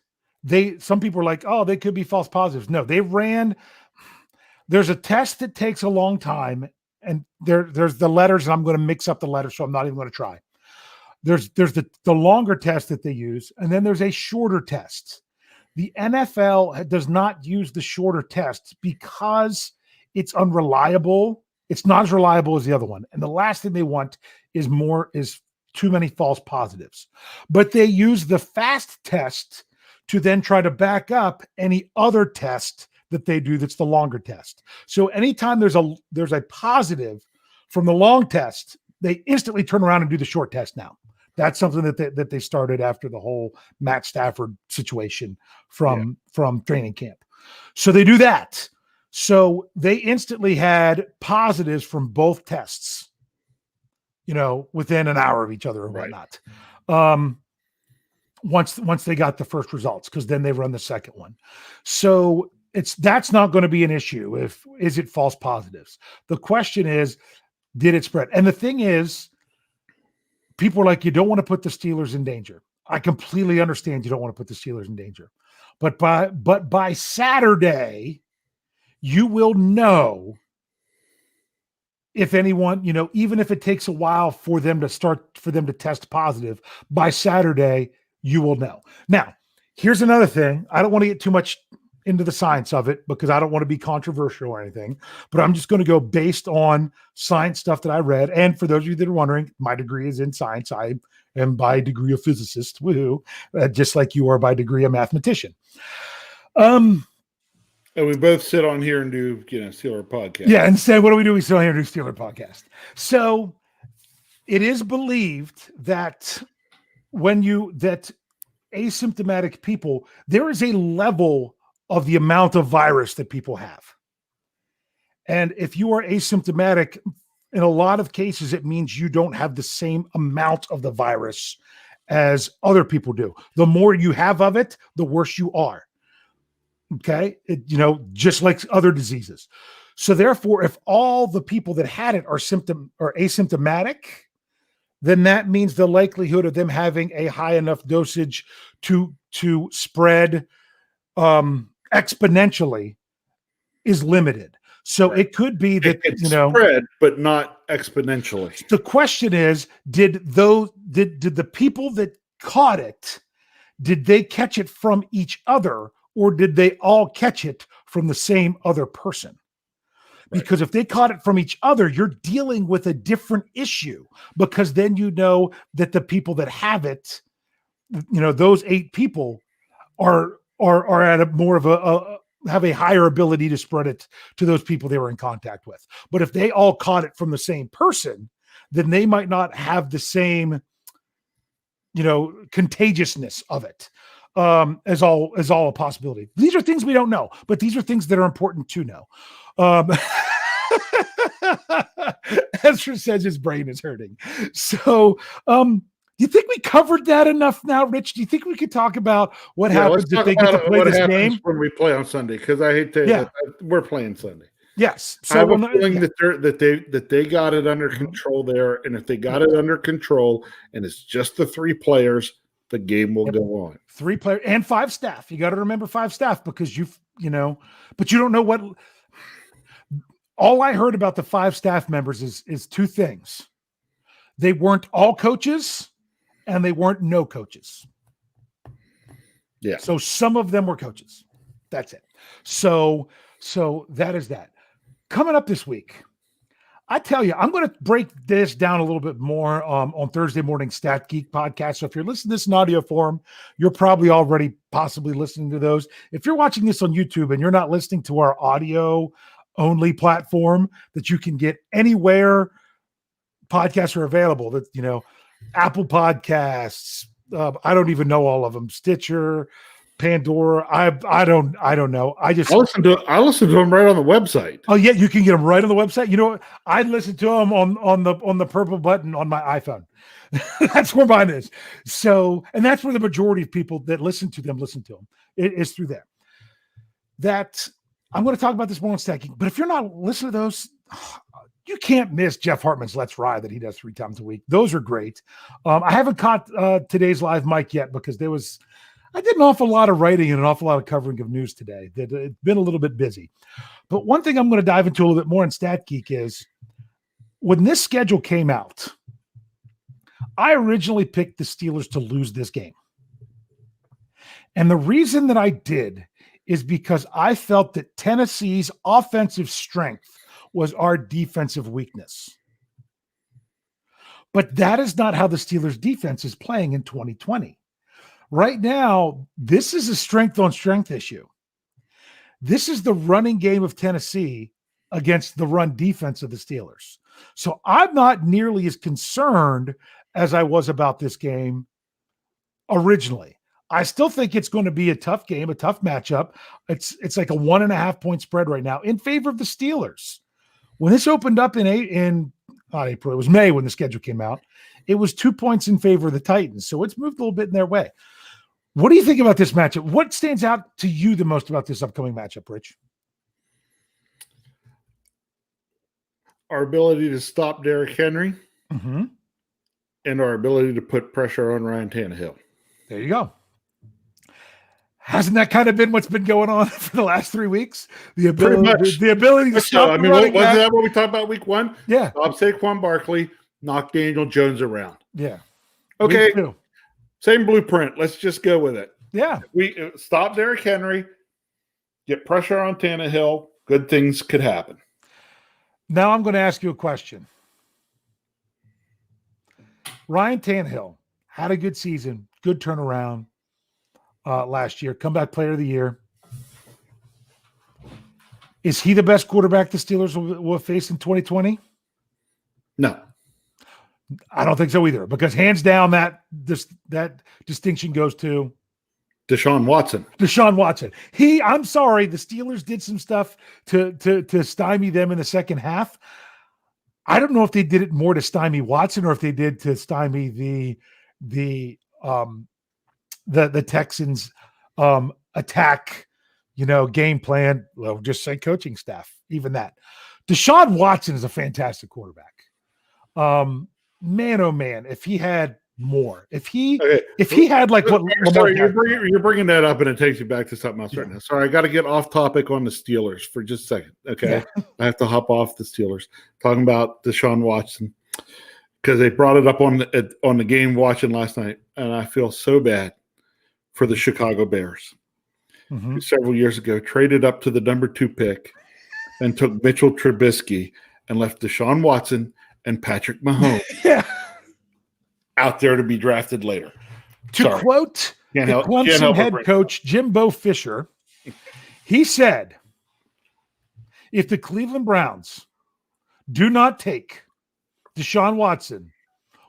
some people are like, oh, they could be false positives. No, there's a test that takes a long time, and there's the letters, and I'm going to mix up the letters, so I'm not even going to try. There's the longer test that they use, and then there's a shorter test. The NFL does not use the shorter test because it's unreliable. It's not as reliable as the other one. And the last thing they want is too many false positives. But they use the fast test to then try to back up any other test that they do that's the longer test. So anytime there's a positive from the long test, they instantly turn around and do the short test now. That's something that they started after the whole Matt Stafford situation from training camp. So they do that. So they instantly had positives from both tests, within an hour of each other or whatnot. Once they got the first results, because then they run the second one. So that's not going to be an issue. Is it false positives? The question is, did it spread? And the thing is, people are like, you don't want to put the Steelers in danger. I completely understand you don't want to put the Steelers in danger. But by Saturday, you will know if anyone, even if it takes a while for them to test positive, by Saturday, you will know. Now, here's another thing. I don't want to get too much into the science of it because I don't want to be controversial or anything, but I'm just going to go based on science stuff that I read. And for those of you that are wondering, my degree is in science. I am by degree a physicist, woohoo, just like you are by degree a mathematician. And we both sit on here and do, Steeler podcast. Yeah, and say, what do we do? We sit on here and do Steeler podcast. So it is believed that that asymptomatic people, there is a level of the amount of virus that people have. And if you are asymptomatic, in a lot of cases, it means you don't have the same amount of the virus as other people do. The more you have of it, the worse you are. Okay. Just like other diseases. So therefore, if all the people that had it are asymptomatic, then that means the likelihood of them having a high enough dosage to spread exponentially is limited. So right. It could be that spread, but not exponentially. The question is, did the people that caught it, did they catch it from each other, or did they all catch it from the same other person? Right. Because if they caught it from each other, you're dealing with a different issue, because then that the people that have it, those 8 people are at a more of have a higher ability to spread it to those people they were in contact with. But if they all caught it from the same person, then they might not have the same, contagiousness of it. As all a possibility. These are things we don't know, but these are things that are important to know. Ezra says his brain is hurting. So, do you think we covered that enough now, Rich? Do you think we could talk about what happens if they get to play this game when we play on Sunday? Because I hate to, we're playing Sunday. Yes. So I have a feeling that they got it under control there, and if they got it under control, and it's just the 3 players, the game will go on. 3 players and 5 staff. You got to remember 5 staff because but you don't know what. All I heard about the 5 staff members is 2 things. They weren't all coaches and they weren't no coaches. Yeah. So some of them were coaches. That's it. So that is that. Coming up this week, I tell you, I'm going to break this down a little bit more on Thursday morning Stat Geek podcast. So if you're listening to this in audio form, you're probably already possibly listening to those. If you're watching this on YouTube and you're not listening to our audio only platform that you can get anywhere podcasts are available, that, Apple Podcasts, I don't even know all of them, Stitcher, Pandora. I don't know. I listen to them right on the website. Oh yeah, you can get them right on the website. I listen to them on the purple button on my iPhone. That's where mine is. So, and that's where the majority of people that listen to them. It is through there. That I'm going to talk about this more on stacking. But if you're not listening to those, you can't miss Jeff Hartman's Let's Ride that he does 3 times a week. Those are great. I haven't caught today's live mic yet because I did an awful lot of writing and an awful lot of covering of news today. It's been a little bit busy. But one thing I'm going to dive into a little bit more in Stat Geek is when this schedule came out, I originally picked the Steelers to lose this game. And the reason that I did is because I felt that Tennessee's offensive strength was our defensive weakness. But that is not how the Steelers defense is playing in 2020. Right now, this is a strength on strength issue. This is the running game of Tennessee against the run defense of the Steelers. So I'm not nearly as concerned as I was about this game originally. I still think it's going to be a tough game, a tough matchup. It's like a 1.5 point spread right now in favor of the Steelers. When this opened up in not April, it was May when the schedule came out. It was 2 points in favor of the Titans. So it's moved a little bit in their way. What do you think about this matchup? What stands out to you the most about this upcoming matchup, Rich? Our ability to stop Derrick Henry and our ability to put pressure on Ryan Tannehill. There you go. Hasn't that kind of been what's been going on for the last 3 weeks? The Pretty ability, much. the ability to stop I the mean, running wasn't back. that what we talked about week 1? Yeah. Bob Saquon Barkley knocked Daniel Jones around. Yeah. Okay. Same blueprint. Let's just go with it. Yeah. We stop Derrick Henry, get pressure on Tannehill. Good things could happen. Now I'm going to ask you a question. Ryan Tannehill had a good season, good turnaround last year, comeback player of the year. Is he the best quarterback the Steelers will face in 2020? No. I don't think so either, because hands down that distinction goes to Deshaun Watson. I'm sorry, the Steelers did some stuff to stymie them in the second half. I don't know if they did it more to stymie Watson or if they did to stymie the Texans attack, game plan. Well, just say coaching staff, even that. Deshaun Watson is a fantastic quarterback. Man, oh man, if he had more, if he had like what Lamar, you're bringing that up and it takes you back to something else right now. Sorry, I got to get off topic on the Steelers for just a second. Okay, yeah. I have to hop off the Steelers talking about Deshaun Watson because they brought it up on the game watching last night, and I feel so bad for the Chicago Bears, who several years ago traded up to the number 2 pick and took Mitchell Trubisky and left Deshaun Watson and Patrick Mahomes out there to be drafted later. To quote the Clemson head coach Jimbo Fisher, he said, if the Cleveland Browns do not take Deshaun Watson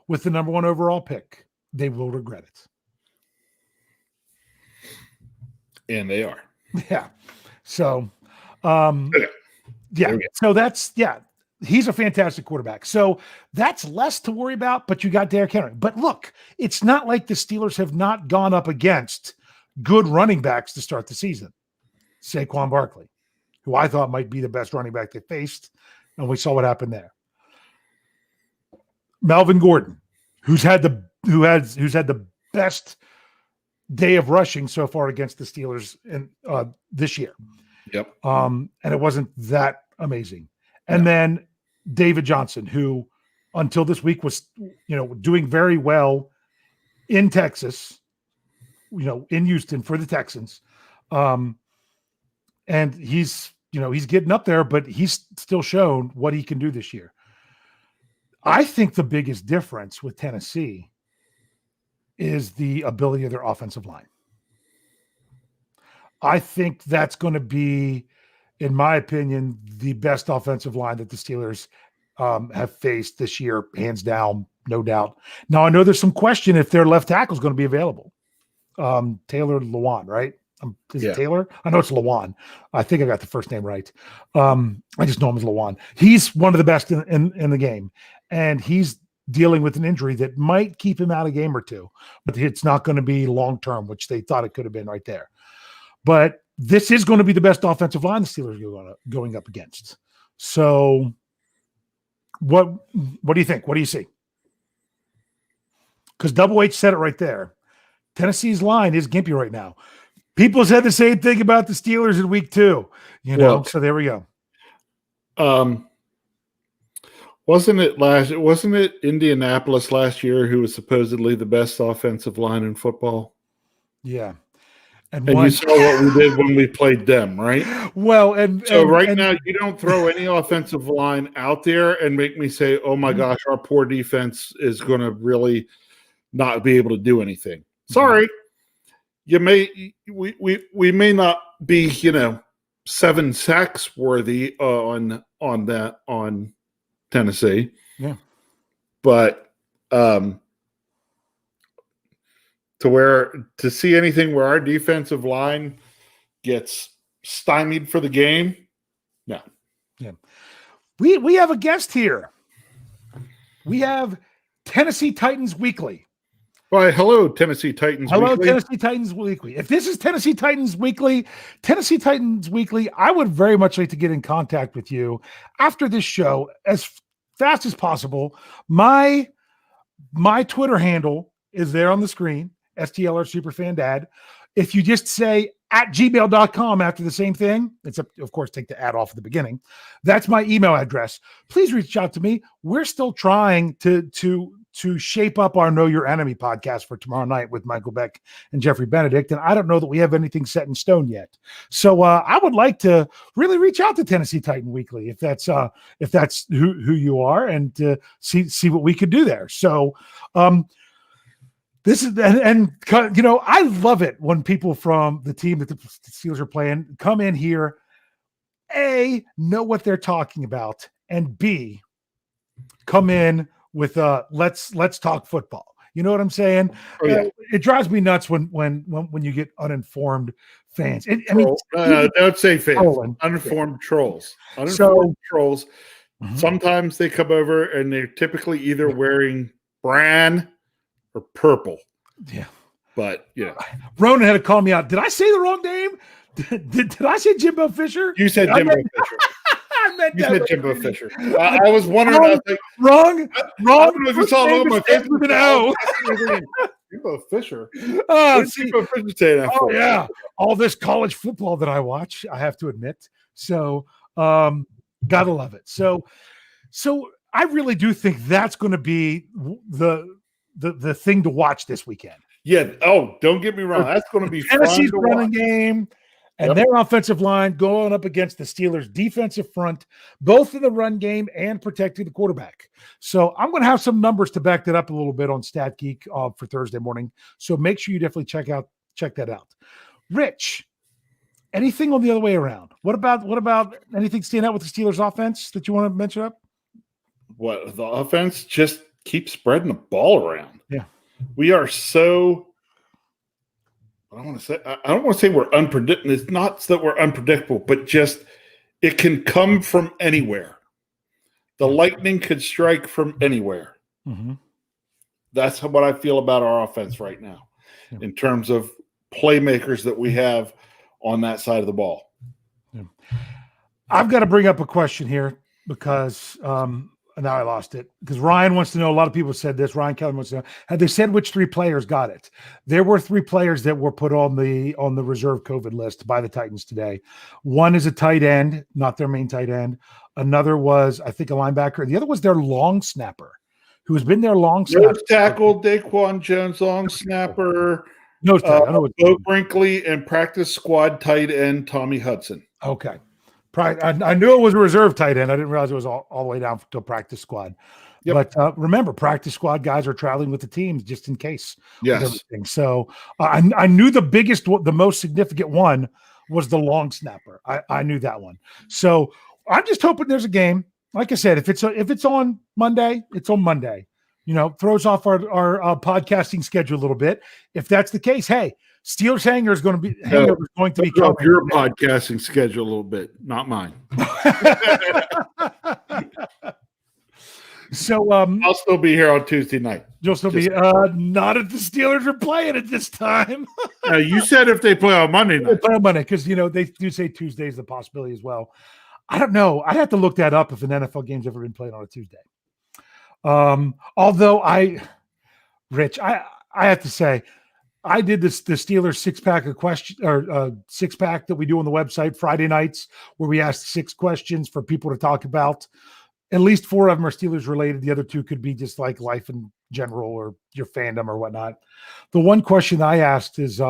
with the number 1 overall pick, they will regret it. And they are. Yeah. So, yeah. So that's, he's a fantastic quarterback. So that's less to worry about, but you got Derrick Henry. But look, it's not like the Steelers have not gone up against good running backs to start the season. Saquon Barkley, who I thought might be the best running back they faced, and we saw what happened there. Melvin Gordon, who's had the best day of rushing so far against the Steelers in this year. Yep. And it wasn't that amazing. And then David Johnson, who until this week was, doing very well in Texas, in Houston for the Texans. And he's getting up there, but he's still shown what he can do this year. I think the biggest difference with Tennessee is the ability of their offensive line. I think that's going to be, in my opinion, the best offensive line that the Steelers have faced this year, hands down, no doubt. Now, I know there's some question if their left tackle is going to be available. Taylor Lewan, right? Is it Taylor? I know it's Lewan. I think I got the first name right. I just know him as Lewan. He's one of the best in the game, and he's dealing with an injury that might keep him out a game or two, but it's not going to be long-term, which they thought it could have been right there. But this is going to be the best offensive line the Steelers are going up against. So what do you think? What do you see? Because Double H said it right there. Tennessee's line is gimpy right now. People said the same thing about the Steelers in week 2, so there we go. Wasn't it Indianapolis last year who was supposedly the best offensive line in football? Yeah. And you saw what we did when we played them, right? Well, now you don't throw any offensive line out there and make me say, oh my gosh, our poor defense is going to really not be able to do anything. Sorry. We may not be, 7 sacks worthy on Tennessee. Yeah. But to see anything where our defensive line gets stymied for the game, no. Yeah. We have a guest here. We have Tennessee Titans Weekly. Well, hello, Tennessee Titans Weekly. Hello, Tennessee Titans Weekly. If this is Tennessee Titans Weekly, I would very much like to get in contact with you after this show as fast as possible. My Twitter handle is there on the screen, STLR Superfan Dad. If you just say @gmail.com after the same thing, except of course take the @ off at the beginning, that's my email address. Please reach out to me. We're still trying to shape up our Know Your Enemy podcast for tomorrow night with Michael Beck and Jeffrey Benedict. And I don't know that we have anything set in stone yet. So I would like to really reach out to Tennessee Titan Weekly if that's who you are, and see what we could do there. So this is, and you know, I love it when people from the team that the Steelers are playing come in here, A, know what they're talking about, and B, come in with let's talk football. You know what I'm saying? Oh, yeah. It drives me nuts when you get uninformed fans. Don't say fans. Uninformed trolls. Uninformed trolls. Mm-hmm. Sometimes they come over and they're typically either wearing brown or purple. Yeah. But, you know. Ronan had to call me out. Did I say the wrong name? Did I say Jimbo Fisher? You said Jimbo Fisher. You said Jimbo Fisher. I was wondering. I was like, wrong. I don't know if you saw a little my face with an O. Jimbo Fisher. Jimbo Fisher saying that for? Yeah. All this college football that I watch, I have to admit. So, gotta love it. So I really do think that's going to be the thing to watch this weekend. Yeah. Oh, don't get me wrong. That's going to be Tennessee's running game. And their offensive line going up against the Steelers' defensive front, both in the run game and protecting the quarterback. So I'm going to have some numbers to back that up a little bit on StatGeek for Thursday morning. So make sure you definitely check that out. Rich, anything on the other way around? What about anything standing out with the Steelers' offense that you want to mention up? What, the offense? Just keep spreading the ball around. Yeah, we are so. I don't want to say we're unpredictable. It's not that we're unpredictable, but just it can come from anywhere. The lightning could strike from anywhere. Mm-hmm. That's what I feel about our offense right now, in terms of playmakers that we have on that side of the ball. Yeah. I've got to bring up a question here because now I lost it, because Ryan wants to know, a lot of people said this, Ryan Kelly wants to know, had they said which 3 players got it? There were 3 players that were put on the reserve COVID list by the Titans today. One is a tight end, not their main tight end. Another was, I think, a linebacker. The other was their long snapper, who has been their long snapper. Nose tackle, Daquan Jones, long snapper. Nose tackle. Bo Brinkley, and practice squad tight end Tommy Hudson. Okay. I knew it was a reserve tight end. I didn't realize it was all the way down to practice squad. Yep. But remember, practice squad guys are traveling with the teams just in case. Yes. So I knew the most significant one was the long snapper. I knew that one. So I'm just hoping there's a game. Like I said, if it's on Monday, it's on Monday. You know, throws off our podcasting schedule a little bit. If that's the case, hey, Steelers Hangover is going to be covered. Your podcasting schedule a little bit, not mine. So I'll still be here on Tuesday night. You'll still be not if the Steelers are playing at this time. You said if they play on Monday night. They play on Monday, because they do say Tuesday is the possibility as well. I don't know. I'd have to look that up if an NFL game's ever been played on a Tuesday. Although Rich, I have to say, I did the Steelers 6-pack of questions, or 6-pack that we do on the website Friday nights, where we ask 6 questions for people to talk about. At least 4 of them are Steelers related. The other 2 could be just like life in general or your fandom or whatnot. The one question I asked is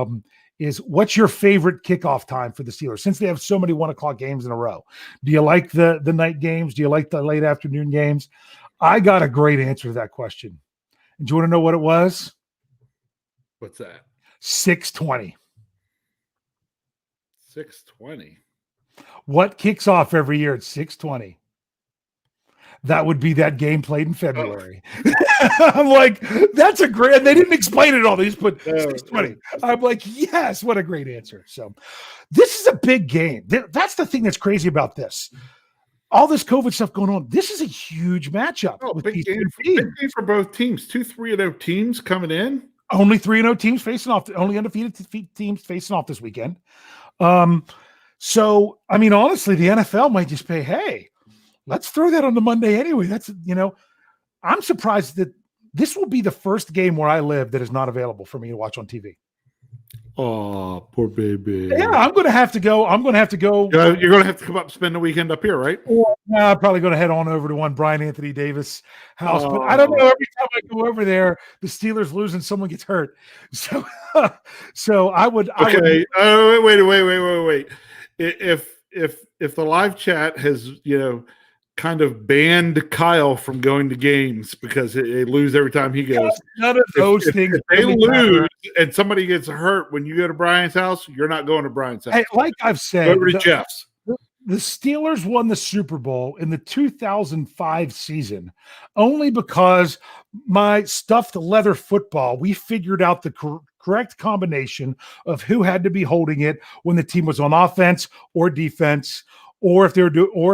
what's your favorite kickoff time for the Steelers, since they have so many 1:00 games in a row? Do you like the night games? Do you like the late afternoon games? I got a great answer to that question. And do you want to know what it was? What's that? 6:20. 6:20. What kicks off every year at 6:20? That would be that game played in February. Oh. I'm like, that's a great, and they didn't explain it all. They just put 6:20. I'm like, yes, what a great answer. So this is a big game. That's the thing that's crazy about this. All this COVID stuff going on. This is a huge matchup. Big game for both teams. 2 3-0 teams coming in. Only 3-0 teams facing off. Only undefeated teams facing off this weekend. So, I mean, honestly, the NFL might just say, hey, let's throw that on the Monday anyway. That's, I'm surprised that this will be the first game where I live that is not available for me to watch on TV. Oh, poor baby. Yeah, I'm going to have to go. I'm going to have to go. You're going to have to come up and spend the weekend up here, right? Or, I'm probably going to head on over to one Brian Anthony Davis house. But I don't know. Every time I go over there, the Steelers lose and someone gets hurt. So, I would. Okay. Oh, wait. If the live chat has, kind of banned Kyle from going to games because they lose every time he goes. None of those things. If they lose and somebody gets hurt when you go to Brian's house, you're not going to Brian's house. Hey, like I've said, go over to Jeff's. The Steelers won the Super Bowl in the 2005 season only because my stuffed leather football, we figured out the correct combination of who had to be holding it when the team was on offense or defense, or if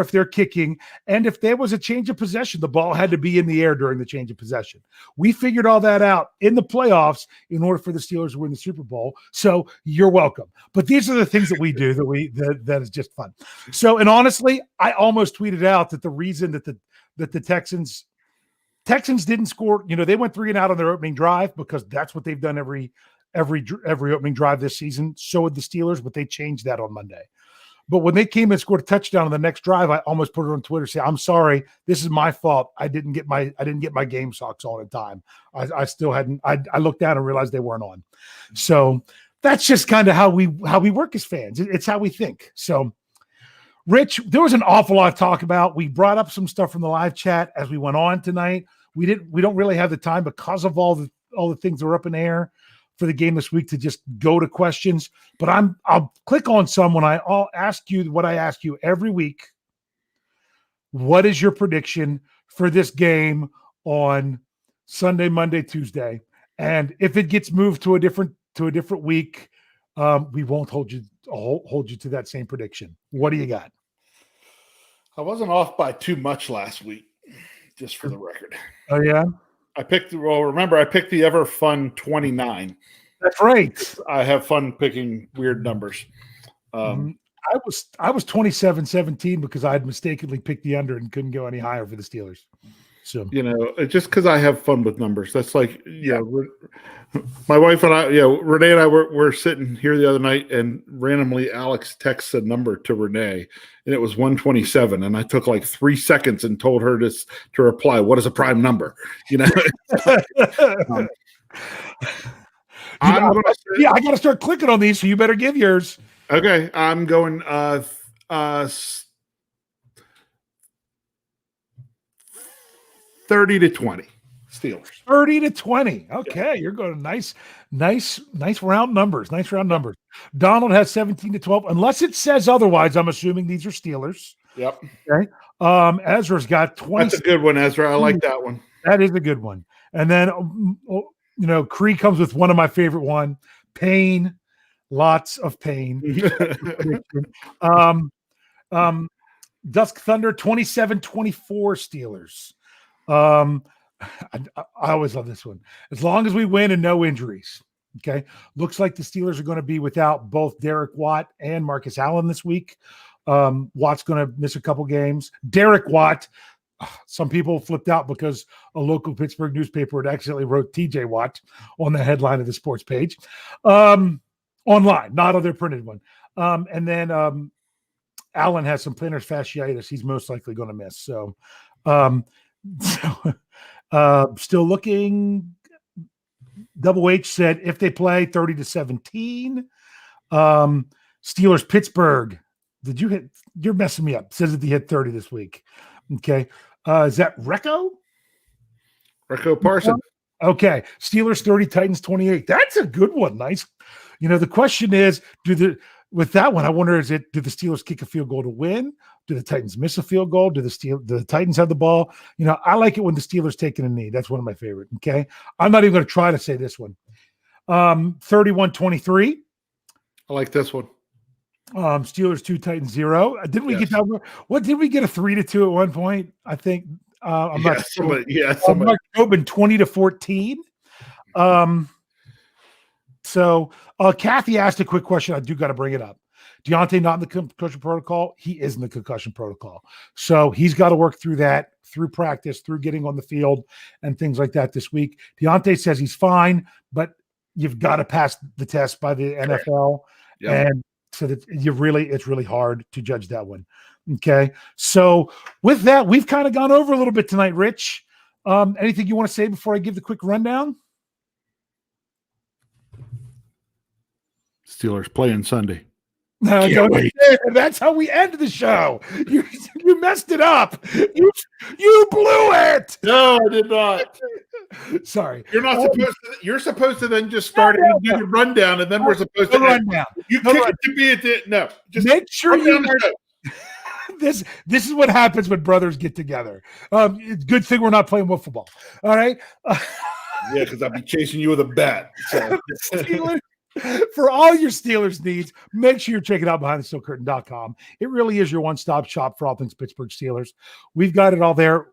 they're kicking, and if there was a change of possession, the ball had to be in the air during the change of possession. We figured all that out in the playoffs in order for the Steelers to win the Super Bowl. So you're welcome. But these are the things that we do that is just fun. So, and honestly, I almost tweeted out that the reason that the Texans didn't score, they went 3 and out on their opening drive because that's what they've done every opening drive this season. So would the Steelers, but they changed that on Monday. But when they came and scored a touchdown on the next drive, I almost put it on Twitter, say, "I'm sorry, this is my fault. I didn't get my game socks on in time. I still hadn't. I looked down and realized they weren't on." So that's just kind of how we work as fans. It's how we think. So, Rich, there was an awful lot to talk about. We brought up some stuff from the live chat as we went on tonight. We don't really have the time because of all the things that are up in the air for the game this week to just go to questions, but I'll click on some when I'll ask you what I ask you every week. What is your prediction for this game on Sunday, Monday, Tuesday? And if it gets moved to a different week, we won't hold you to that same prediction. What do you got? I wasn't off by too much last week, just for the record. Oh yeah. I picked the ever fun 29. That's right. I have fun picking weird numbers. I was 27-17 because I had mistakenly picked the under and couldn't go any higher for the Steelers. So just because I have fun with numbers. That's like my wife and I, Renee and I were sitting here the other night, and randomly Alex texts a number to Renee, and it was 127, and I took like 3 seconds and told her to reply, "What is a prime number?" I got to start clicking on these, so you better give yours. Okay, I'm going 30-20 Steelers. 30-20. Okay, You're going nice round numbers. Nice round numbers. Donald has 17-12. Unless it says otherwise, I'm assuming these are Steelers. Yep. Okay. Ezra's got 20. That's a good one, Ezra. I like that one. That is a good one. And then Cree comes with one of my favorite one. Pain. Lots of pain. Dusk Thunder 27-24 Steelers. I always love this one. As long as we win and no injuries. Okay. Looks like the Steelers are going to be without both Derek Watt and Marcus Allen this week. Watt's going to miss a couple games. Derek Watt, some people flipped out because a local Pittsburgh newspaper had accidentally wrote TJ Watt on the headline of the sports page. Online, not on their printed one. And then Allen has some plantar fasciitis. He's most likely going to miss. So, still looking. Double H said if they play 30-17. Steelers Pittsburgh. Did you hit? You're messing me up. Says that he hit 30 this week. Okay. Is that Recco? Recco Parson. Okay. Steelers 30, Titans 28. That's a good one. Nice. The question is, with that one, I wonder, do the Steelers kick a field goal to win? Do the Titans miss a field goal? Do the Titans have the ball? I like it when the Steelers taking a knee. That's one of my favorite. Okay. I'm not even going to try to say this one. 31-23. I like this one. Steelers 2, Titans 0. Didn't we get that? What did we get a 3-2 at one point? I think I'm not sure. Mark Tobin 20-14. So Kathy asked a quick question. I do got to bring it up. Deontay not in the concussion protocol. He is in the concussion protocol. So he's got to work through that, through practice, through getting on the field and things like that this week. Deontay says he's fine, but you've got to pass the test by the NFL. Yep. And so that it's really hard to judge that one. Okay. So with that, we've kind of gone over a little bit tonight, Rich. Anything you want to say before I give the quick rundown? Steelers playing Sunday. No, that's how we end the show. You messed it up. You blew it. No, I did not. Sorry. You're not supposed to. You're supposed to then just start and do the rundown, and then we're supposed to rundown. You kick it to be at the no. Just make sure you. This is what happens when brothers get together. Good thing we're not playing football. All right. Yeah, because I'll be chasing you with a bat. So. For all your Steelers needs, make sure you're checking out BehindTheSteelCurtain.com. It really is your one-stop shop for all things Pittsburgh Steelers. We've got it all there.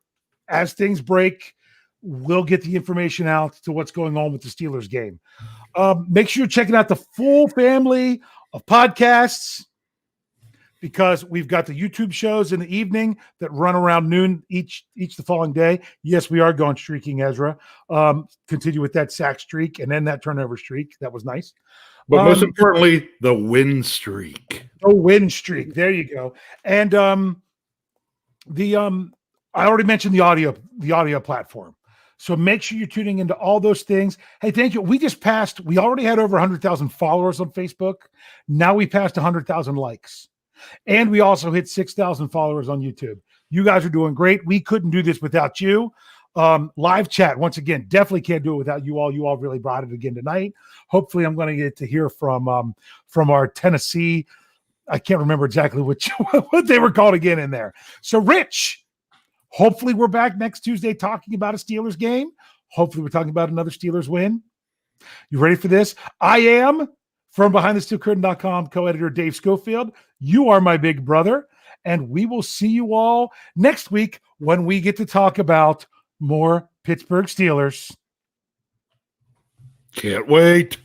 As things break, we'll get the information out to what's going on with the Steelers game. Make sure you're checking out the full family of podcasts, because we've got the YouTube shows in the evening that run around noon each the following day. Yes, we are going streaking, Ezra. Continue with that sack streak and then that turnover streak. That was nice. But most importantly, the win streak. The win streak. There you go. And I already mentioned the audio platform. So make sure you're tuning into all those things. Hey, thank you. We already had over 100,000 followers on Facebook. Now we passed 100,000 likes. And we also hit 6,000 followers on YouTube. You guys are doing great. We couldn't do this without you. Live chat, once again, definitely can't do it without you all. You all really brought it again tonight. Hopefully I'm going to get to hear from our Tennessee. I can't remember exactly what they were called again in there. So Rich, hopefully we're back next Tuesday talking about a Steelers game. Hopefully we're talking about another Steelers win. You ready for this? I am, from BehindTheSteelCurtain.com, co-editor Dave Schofield. You are my big brother, and we will see you all next week when we get to talk about more Pittsburgh Steelers. Can't wait.